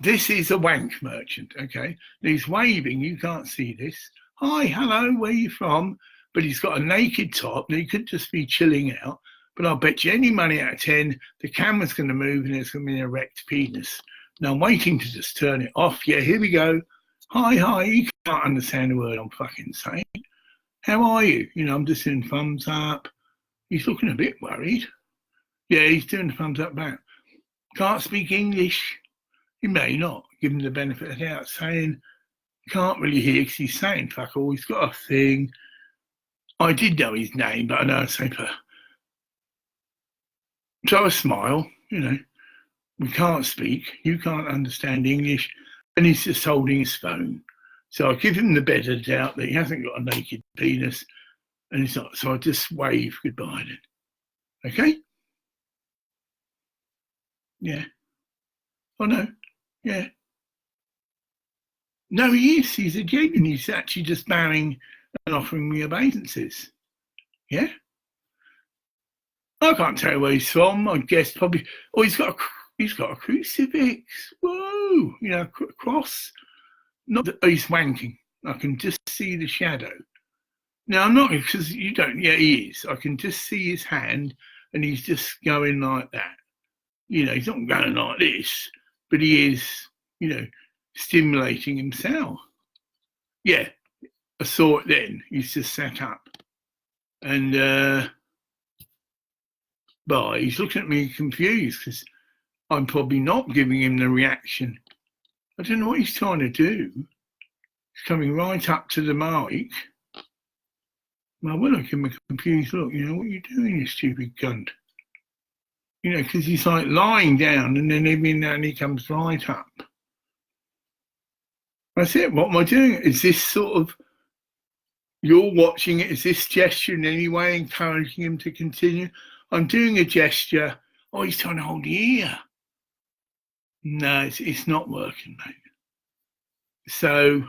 This is a wank merchant, okay? He's waving, you can't see this. Hi, hello, where are you from? But he's got a naked top, and he could just be chilling out. But I'll bet you any money out of 10, the camera's going to move and there's going to be an erect penis. Now I'm waiting to just turn it off. Yeah, here we go. Hi, you can't understand the word I'm fucking saying. How are you? You know, I'm just doing thumbs up. He's looking a bit worried. Yeah, he's doing the thumbs up back. Can't speak English. He may not. Give him the benefit of the doubt. Saying, can't really hear because he's saying fuck all. He's got a thing. I did know his name, but I know it's safer. So I smile, you know. We can't speak. You can't understand English. And he's just holding his phone. So I give him the better doubt that he hasn't got a naked penis. And he's not. So I just wave goodbye then. Okay? Yeah. Oh, no. Yeah. No, he is. He's a genuine. He's actually just bowing and offering me obeisances. Yeah? I can't tell where he's from. I guess probably. Oh, he's got a crucifix. Whoa! You know, cross. Not that he's wanking. I can just see the shadow. Now I'm not, because you don't. Yeah, he is. I can just see his hand, and he's just going like that. You know, he's not going like this, but he is. You know, stimulating himself. Yeah, I saw it then. He's just sat up, and but he's looking at me confused because I'm probably not giving him the reaction. I don't know what he's trying to do. He's coming right up to the mic. Well, I give him a confused look. You know, what are you doing, you stupid cunt? You know, because he's like lying down and then every now and he comes right up. That's it. What am I doing? Is this sort of, you're watching it, is this gesture in any way encouraging him to continue? I'm doing a gesture. Oh, he's trying to hold the ear. No, it's not working, mate. So,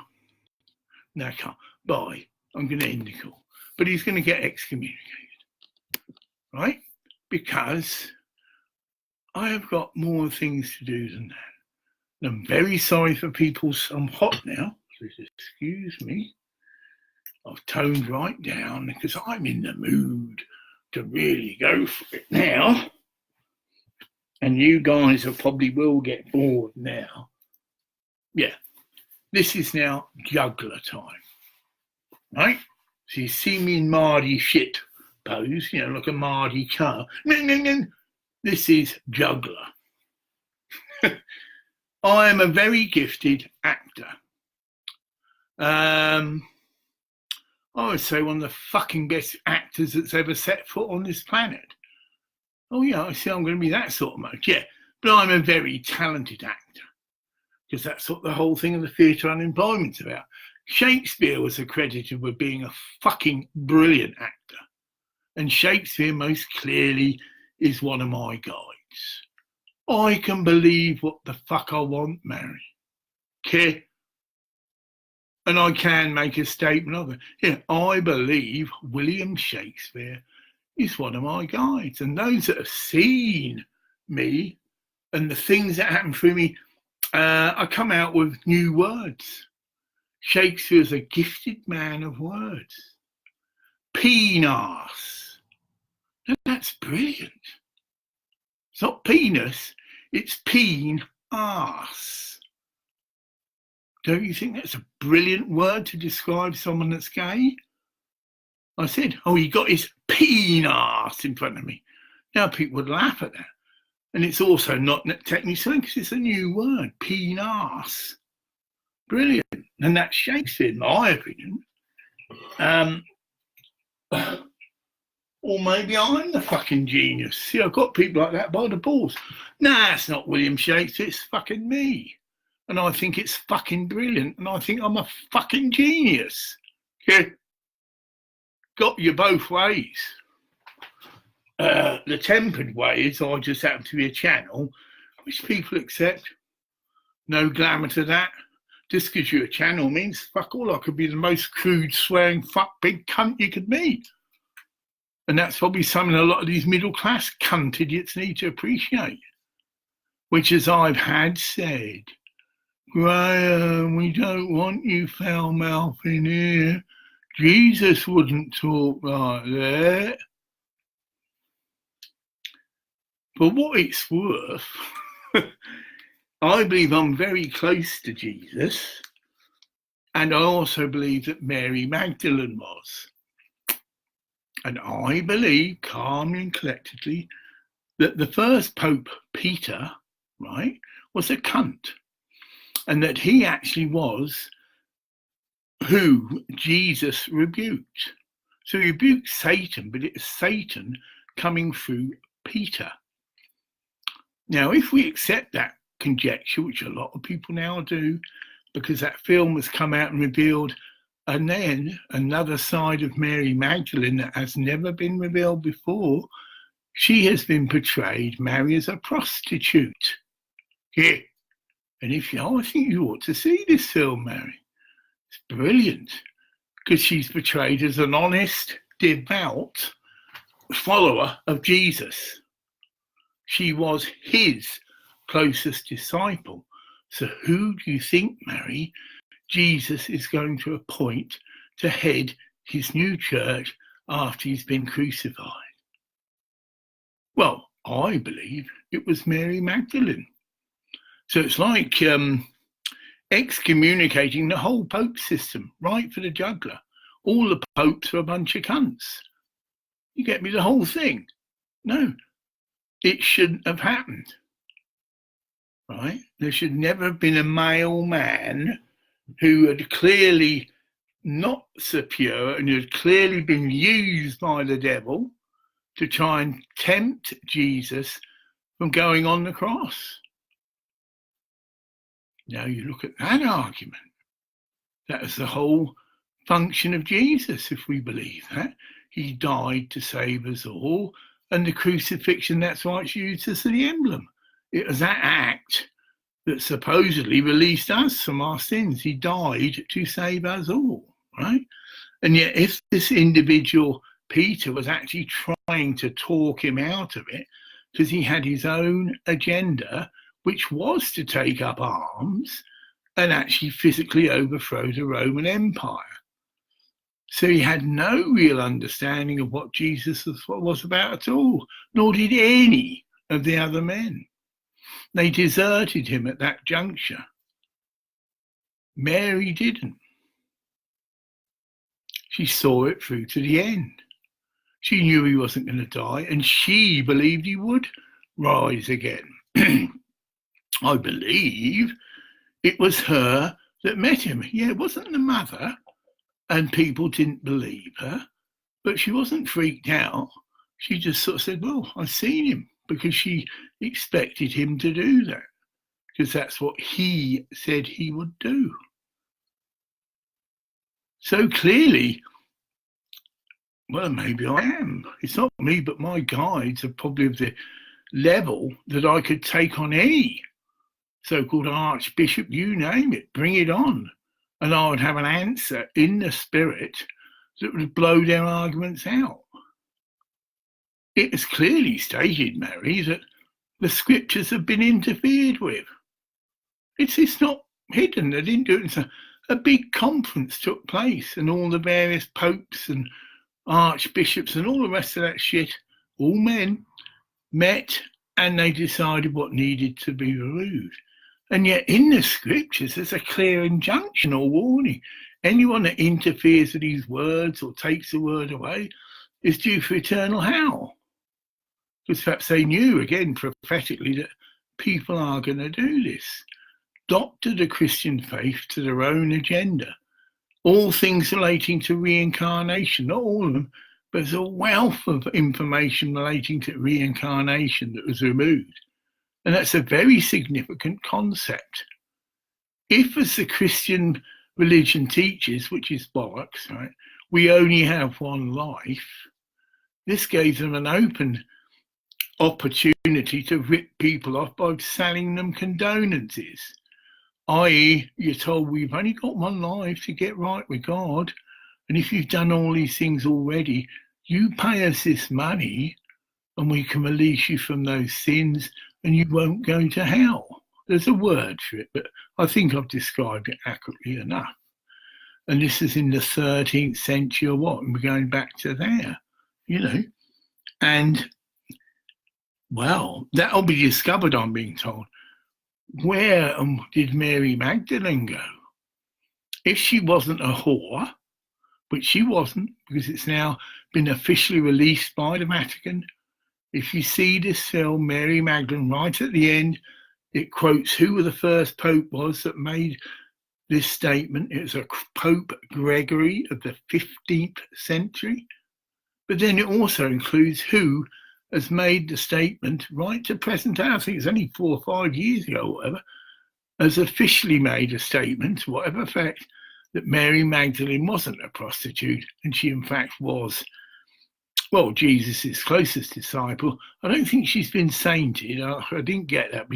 no, I can't. Bye. I'm going to end the call. But he's going to get excommunicated, right? Because I have got more things to do than that. And I'm very sorry for people. I'm hot now. Please excuse me. I've toned right down because I'm in the mood to really go for it now. And you guys probably will get bored now. Yeah, this is now juggler time, right? So you see me in Mardy shit pose, you know, like a Mardy car. No. This is juggler. I am a very gifted actor. I would say one of the fucking best actors that's ever set foot on this planet. Oh yeah, I see I'm going to be that sort of mode. Yeah, but I'm a very talented actor because that's what the whole thing of the theatre unemployment's about. Shakespeare was accredited with being a fucking brilliant actor. And Shakespeare most clearly is one of my guides. I can believe what the fuck I want, Mary. Keh. And I can make a statement of it. Yeah, I believe William Shakespeare is one of my guides. And those that have seen me and the things that happen through me, I come out with new words. Shakespeare's a gifted man of words. Penis. That's brilliant. It's not penis, it's peen-ass. Don't you think that's a brilliant word to describe someone that's gay? I said, oh, he got his penis in front of me. Now people would laugh at that. And it's also not technically something because it's a new word, penis. Brilliant. And that's Shakespeare, in my opinion. Or maybe I'm the fucking genius. See, I've got people like that by the balls. Nah, it's not William Shakespeare, it's fucking me. And I think it's fucking brilliant. And I think I'm a fucking genius. Yeah. Got you both ways. The tempered way is I just happen to be a channel which people accept. No glamour to that. Just because you're a channel means fuck all. I could be the most crude, swearing, fuck big cunt you could meet. And that's probably something a lot of these middle class cunt idiots need to appreciate. Which, as I've had said, Graham, we don't want you foul mouth in here. Jesus wouldn't talk like that. For what it's worth, I believe I'm very close to Jesus, and I also believe that Mary Magdalene was. And I believe, calmly and collectedly, that the first Pope, Peter, right, was a cunt, and that he actually was who Jesus rebuked. So he rebuked Satan, but it was Satan coming through Peter. Now, if we accept that conjecture, which a lot of people now do, because that film has come out and revealed, and then another side of Mary Magdalene that has never been revealed before, she has been portrayed, Mary, as a prostitute. Yeah. And I think you ought to see this film, Mary. It's brilliant, because she's portrayed as an honest, devout follower of Jesus. She was his closest disciple. So who do you think, Mary, Jesus is going to appoint to head his new church after he's been crucified? Well, I believe it was Mary Magdalene. So it's like excommunicating the whole Pope system, right for the juggler. All the popes are a bunch of cunts. You get me, the whole thing? No, it shouldn't have happened. Right? There should never have been a male man who had clearly not so pure and who had clearly been used by the devil to try and tempt Jesus from going on the cross. Now you look at that argument. That is the whole function of Jesus, if we believe that. He died to save us all, and the crucifixion, that's why it's used as the emblem. It was that act that supposedly released us from our sins. He died to save us all, right? And yet if this individual, Peter, was actually trying to talk him out of it, because he had his own agenda, which was to take up arms and actually physically overthrow the Roman Empire. So he had no real understanding of what Jesus was about at all, nor did any of the other men. They deserted him at that juncture. Mary didn't. She saw it through to the end. She knew he wasn't going to die, and she believed he would rise again. I believe it was her that met him. Yeah, it wasn't the mother, and people didn't believe her, but she wasn't freaked out. She just sort of said, well, I've seen him, because she expected him to do that, because that's what he said he would do. So clearly, well, maybe I am. It's not me, but my guides are probably of the level that I could take on any so-called archbishop, you name it, bring it on. And I would have an answer in the spirit that would blow their arguments out. It is clearly stated, Mary, that the scriptures have been interfered with. It's not hidden. They didn't do it. So a big conference took place, and all the various popes and archbishops and all the rest of that shit, all men, met, and they decided what needed to be removed. And yet in the scriptures, there's a clear injunction or warning. Anyone that interferes with these words or takes the word away is due for eternal hell. Because perhaps they knew, again, prophetically, that people are going to do this. Doctor the Christian faith to their own agenda. All things relating to reincarnation, not all of them, but there's a wealth of information relating to reincarnation that was removed. And that's a very significant concept. If, as the Christian religion teaches, which is bollocks, right, we only have one life, this gave them an open opportunity to rip people off by selling them condolences, i.e. you're told we've only got one life to get right with God, and if you've done all these things already, you pay us this money and we can release you from those sins and you won't go to hell. There's a word for it, but I think I've described it accurately enough. And this is in the 13th century or what, and we're going back to there, you know. And, well, that'll be discovered, I'm being told. Where did Mary Magdalene go? If she wasn't a whore, which she wasn't, because it's now been officially released by the Vatican. If you see this film, Mary Magdalene, right at the end, it quotes who the first pope was that made this statement. It was a Pope Gregory of the 15th century. But then it also includes who has made the statement right to present day. I think it's only 4 or 5 years ago, or whatever, has officially made a statement, to whatever effect, that Mary Magdalene wasn't a prostitute, and she in fact was, well, Jesus' closest disciple. I don't think she's been sainted. I didn't get that.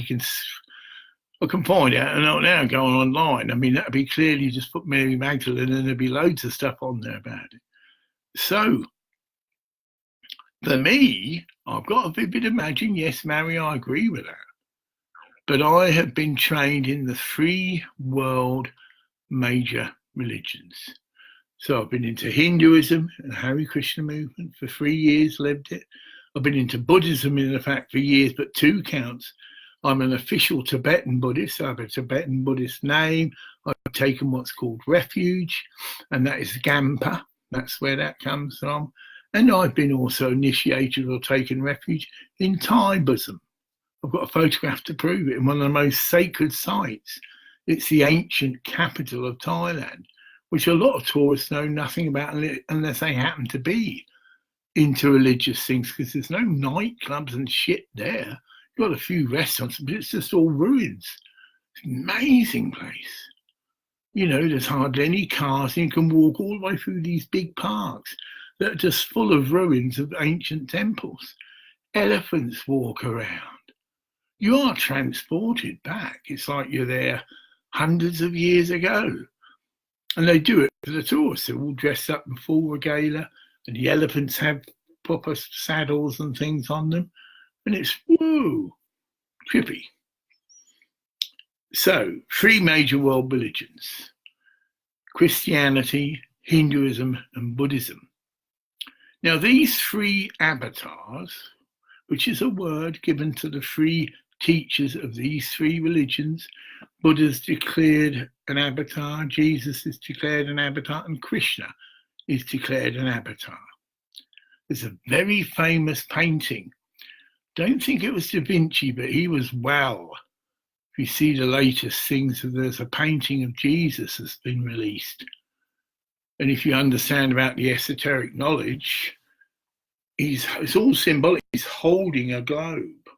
I can find out, and I'll now go online. I mean, that'd be clearly just put Mary Magdalene, and there'd be loads of stuff on there about it. So, for me, I've got a vivid imagination. Yes, Mary, I agree with that. But I have been trained in the 3 world major religions. So I've been into Hinduism and Hare Krishna movement for 3 years, lived it. I've been into Buddhism, in fact, for years, but 2 counts. I'm an official Tibetan Buddhist. So I have a Tibetan Buddhist name. I've taken what's called refuge, and that is Gampa. That's where that comes from. And I've been also initiated or taken refuge in Thai Buddhism. I've got a photograph to prove it in one of the most sacred sites. It's the ancient capital of Thailand, which a lot of tourists know nothing about unless they happen to be into religious things, because there's no nightclubs and shit there. You've got a few restaurants, but it's just all ruins. It's an amazing place. You know, there's hardly any cars, and you can walk all the way through these big parks that are just full of ruins of ancient temples. Elephants walk around. You are transported back. It's like you're there hundreds of years ago. And they do it for the tourists. They're all dressed up in full regalia, and the elephants have proper saddles and things on them. And it's, whoa, trippy. So, 3 major world religions: Christianity, Hinduism, and Buddhism. Now, these 3 avatars, which is a word given to the 3 teachers of these 3 religions, Buddha's declared an avatar, Jesus is declared an avatar, and Krishna is declared an avatar. There's a very famous painting. Don't think it was Da Vinci, but he was well. If you see the latest things, there's a painting of Jesus that's been released. And if you understand about the esoteric knowledge, it's all symbolic. He's holding a globe.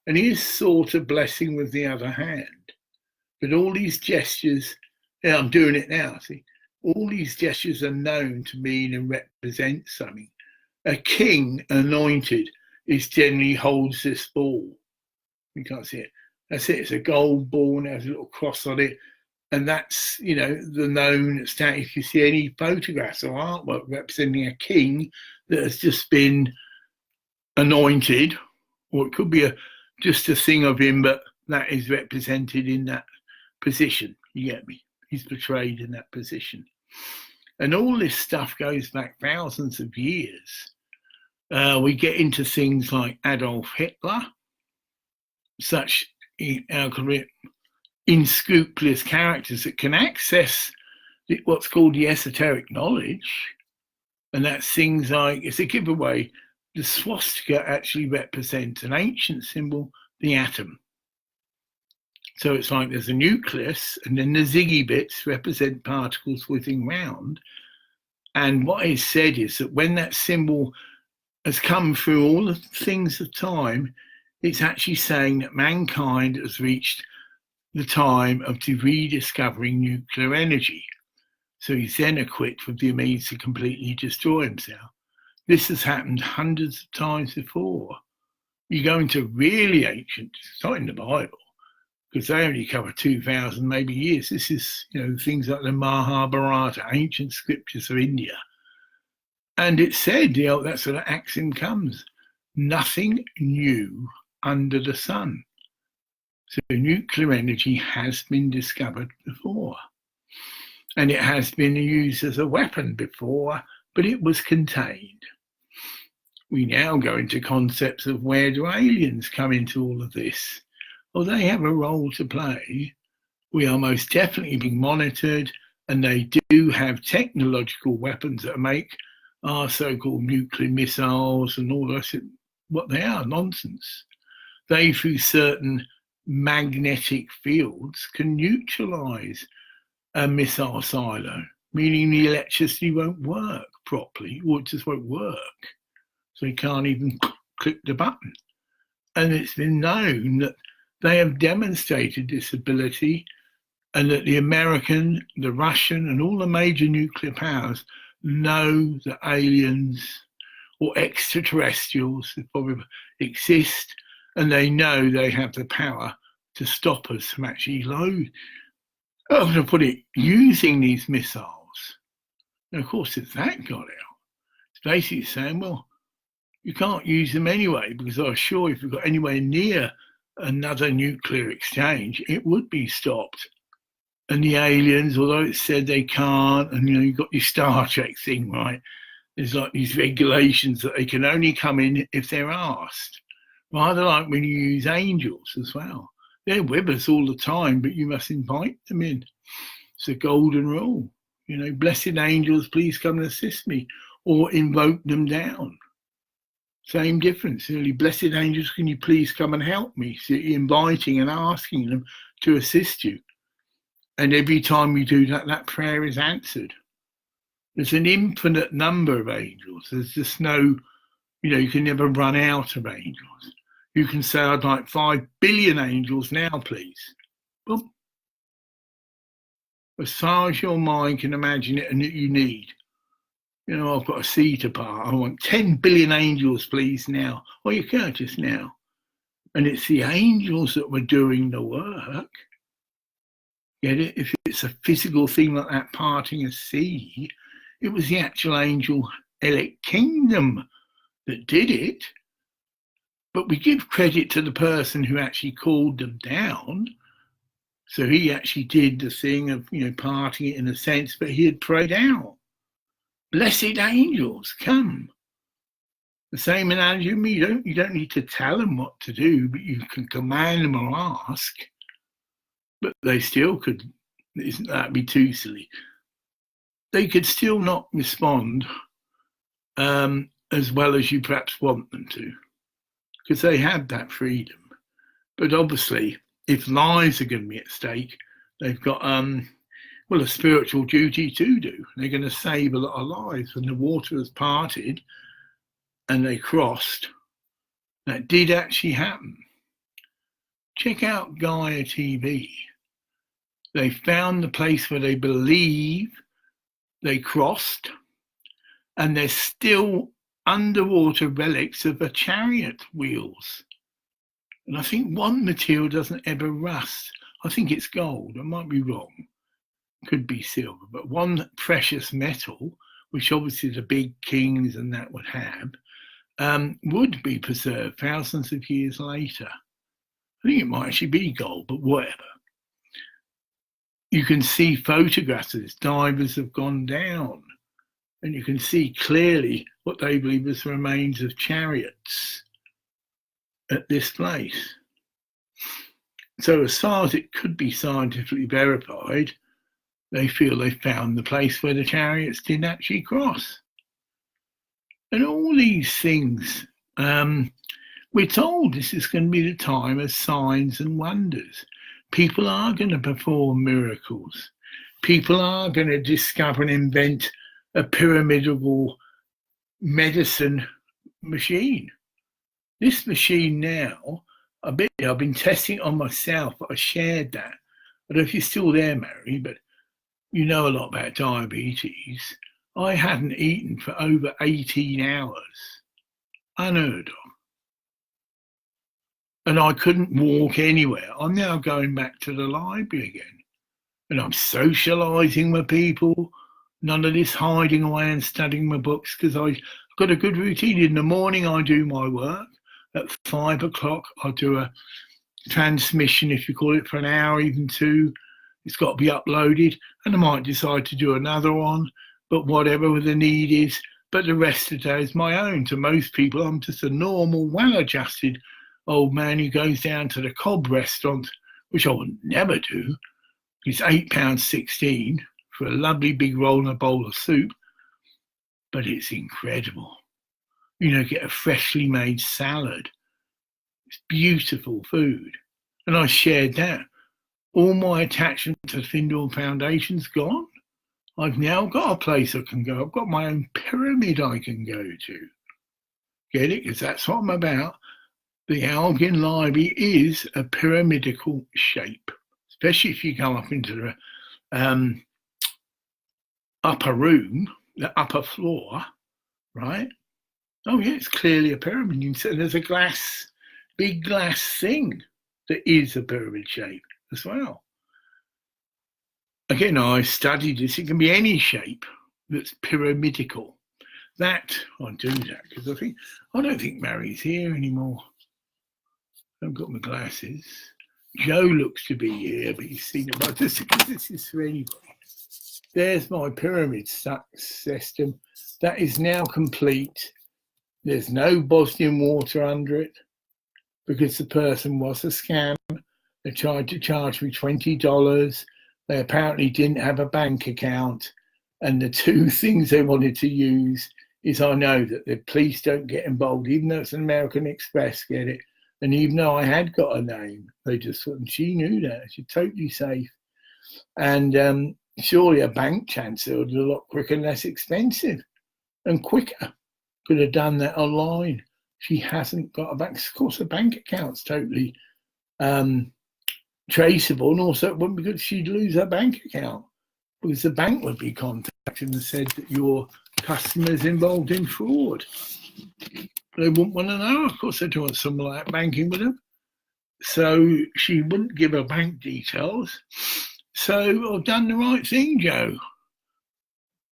And he is sort of blessing with the other hand. But all these gestures, yeah, I'm doing it now, see? All these gestures are known to mean and represent something. A king anointed generally holds this ball. You can't see it. That's it. It's a gold ball and it has a little cross on it. And that's, you know, the known stat. If you see any photographs or artwork representing a king that has just been anointed, or it could be just a thing of him, but that is represented in that position. You get me? He's portrayed in that position. And all this stuff goes back thousands of years. We get into things like Adolf Hitler, such algorithm. unscrupulous characters that can access what's called the esoteric knowledge. And that's things like, it's a giveaway, the swastika actually represents an ancient symbol, the atom. So it's like there's a nucleus, and then the ziggy bits represent particles whizzing round. And what is said is that when that symbol has come through all the things of time, it's actually saying that mankind has reached the time of rediscovering nuclear energy. So he's then equipped with the means to completely destroy himself. This has happened hundreds of times before. You go into really ancient, it's not in the Bible, because they only cover 2,000 maybe years. This is, things like the Mahabharata, ancient scriptures of India. And it said, that sort of axiom comes, nothing new under the sun. So nuclear energy has been discovered before. And it has been used as a weapon before, but it was contained. We now go into concepts of where do aliens come into all of this? Well, they have a role to play. We are most definitely being monitored, and they do have technological weapons that make our so-called nuclear missiles and all that. What they are, nonsense. They, through certain magnetic fields, can neutralize a missile silo, meaning the electricity won't work properly, or it just won't work. So you can't even click the button. And it's been known that they have demonstrated this ability, and that the American, the Russian, and all the major nuclear powers know that aliens or extraterrestrials probably exist, and they know they have the power to stop us from actually I'm going to put it, using these missiles. And of course, if that got out, it's basically saying, well, you can't use them anyway, because I'm sure if you've got anywhere near another nuclear exchange, it would be stopped. And the aliens, although it said they can't, and you've got your Star Trek thing, right? There's like these regulations that they can only come in if they're asked. Rather like when you use angels as well. They're with us all the time, but you must invite them in. It's a golden rule. Blessed angels, please come and assist me, or invoke them down. Same difference. Really, blessed angels, can you please come and help me? So you're inviting and asking them to assist you. And every time you do that, that prayer is answered. There's an infinite number of angels. There's just no, you can never run out of angels. You can say, I'd like 5 billion angels now, please. Boom. As far as your mind can imagine it and that you need. I've got a seat apart. I want 10 billion angels, please, now. Or you can't just now. And it's the angels that were doing the work. Get it? If it's a physical thing like that parting a sea, it was the actual angel kingdom that did it. But we give credit to the person who actually called them down. So he actually did the thing of, parting it in a sense, but he had prayed out. Blessed angels, come. The same analogy of me, you don't need to tell them what to do, but you can command them or ask. But they still could, isn't that be too silly? They could still not respond as well as you perhaps want them to, because they have that freedom. But obviously, if lives are going to be at stake, they've got a spiritual duty to do. They're going to save a lot of lives. When the water has parted and they crossed, that did actually happen. Check out Gaia TV. They found the place where they believe they crossed, and there's still underwater relics of the chariot wheels. And I think one material doesn't ever rust. I think it's gold. I might be wrong. Could be silver. But one precious metal, which obviously the big kings and that would have, would be preserved thousands of years later. I think it might actually be gold, but whatever. You can see photographs as divers have gone down, and you can see clearly what they believe is the remains of chariots at this place. So as far as it could be scientifically verified, they feel they found the place where the chariots didn't actually cross. And all these things, we're told this is going to be the time of signs and wonders. People are going to perform miracles. People are going to discover and invent a pyramidal medicine machine. This machine now, I've been testing it on myself, but I shared that. I don't know if you're still there, Mary, but you know a lot about diabetes. I hadn't eaten for over 18 hours. Unheard of. And I couldn't walk anywhere. I'm now going back to the library again. And I'm socialising with people. None of this hiding away and studying my books, because I've got a good routine. In the morning, I do my work. At 5 o'clock, I do a transmission, if you call it, for an hour, even 2. It's got to be uploaded. And I might decide to do another one, but whatever the need is. But the rest of the day is my own. To most people, I'm just a normal, well-adjusted old man who goes down to the Cobb restaurant, which I would never do. It's £8.16 for a lovely big roll and a bowl of soup, but it's incredible. You know, get a freshly made salad. It's beautiful food. And I shared that. All my attachment to the Findor Foundation's gone. I've now got a place I can go. I've got my own pyramid I can go to. Get it? Because that's what I'm about. The Elgin Library is a pyramidical shape, especially if you go up into the upper room, the upper floor, right? Oh yeah, it's clearly a pyramid. You can see there's a big glass thing that is a pyramid shape as well. Again, I studied this. It can be any shape that's pyramidical. That I'll do that because I don't think Mary's here anymore. I've got my glasses. Joe looks to be here, but he's seen about this because this is for anybody. There's my pyramid system. That is now complete. There's no Bosnian water under it because the person was a scam. They tried to charge me $20. They apparently didn't have a bank account. And the two things they wanted to use is I know that the police don't get involved, even though it's an American Express, get it? And even though I had got a name, they just thought, and she knew that. She's totally safe. And surely a bank transfer would be a lot quicker and less expensive and quicker. Could have done that online. She hasn't got a bank. Of course, a bank account's totally traceable, and also it wouldn't be good. She'd lose her bank account because the bank would be contacted and said that your customer's involved in fraud. They wouldn't want to know. Of course, they don't want someone like banking with them. So she wouldn't give her bank details. So I've done the right thing, Joe.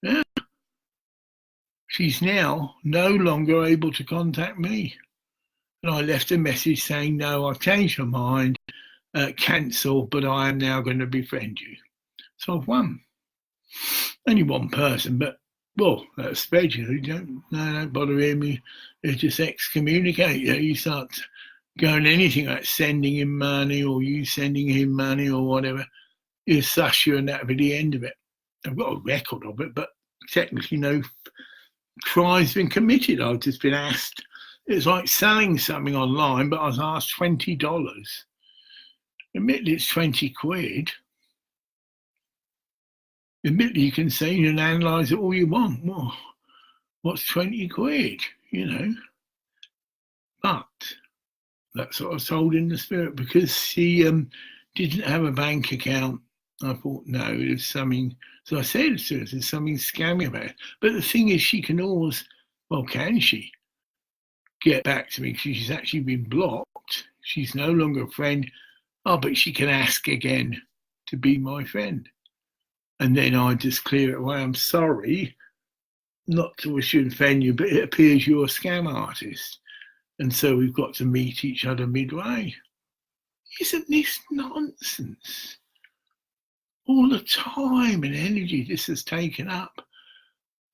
Yeah. She's now no longer able to contact me. And I left a message saying, no, I've changed my mind, cancel, but I am now going to befriend you. So I've won. Only one person, but, well, that's spread, you don't bother hearing me. They just excommunicate you. You start going anything like sending him money or you sending him money or whatever. He'll suss you and that'll be the end of it. I've got a record of it, but technically no crime's been committed. I've just been asked. It's like selling something online, but I was asked $20. Admittedly, it's 20 quid. Admittedly, you can say and analyse it all you want. Well, what's 20 quid, you know? But that's what I was told in the spirit, because she didn't have a bank account. I thought, no, there's something. So I said to her, there's something scammy about it. But the thing is, she can always, well, can she get back to me? She's actually been blocked. She's no longer a friend. Oh, but she can ask again to be my friend. And then I just clear it away. I'm sorry, not to wish you offend you, but it appears you're a scam artist. And so we've got to meet each other midway. Isn't this nonsense? All the time and energy this has taken up.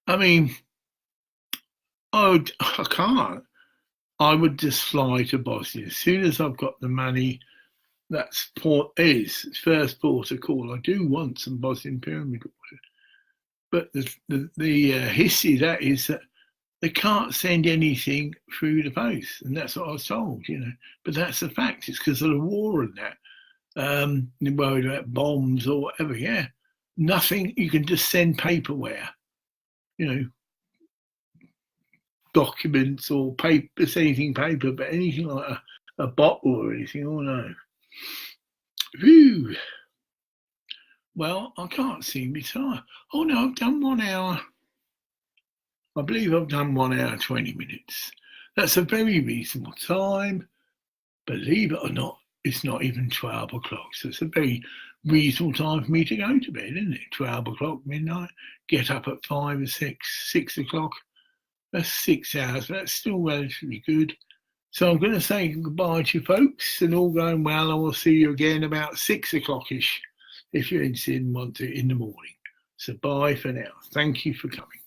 I mean, I can't. I would just fly to Bosnia. As soon as I've got the money, that's first port of call. I do want some Bosnian pyramid water, but the history that is that they can't send anything through the post, and that's what I was told, But that's the fact. It's because of the war and that. They're worried about bombs or whatever. Yeah, nothing. You can just send paperware, documents or paper, anything paper, but anything like a bottle or anything. Oh no. Whew. Well, I can't see me time. Oh no, I've done 1 hour. I believe I've done 1 hour, 20 minutes. That's a very reasonable time. Believe it or not, it's not even 12 o'clock. So it's a very reasonable time for me to go to bed, isn't it? 12 o'clock, midnight. Get up at 5 or 6 o'clock. That's 6 hours. That's still relatively good. So I'm going to say goodbye to you folks, and all going well. I will see you again about 6 o'clock-ish if you're interested and want to in the morning. So bye for now. Thank you for coming.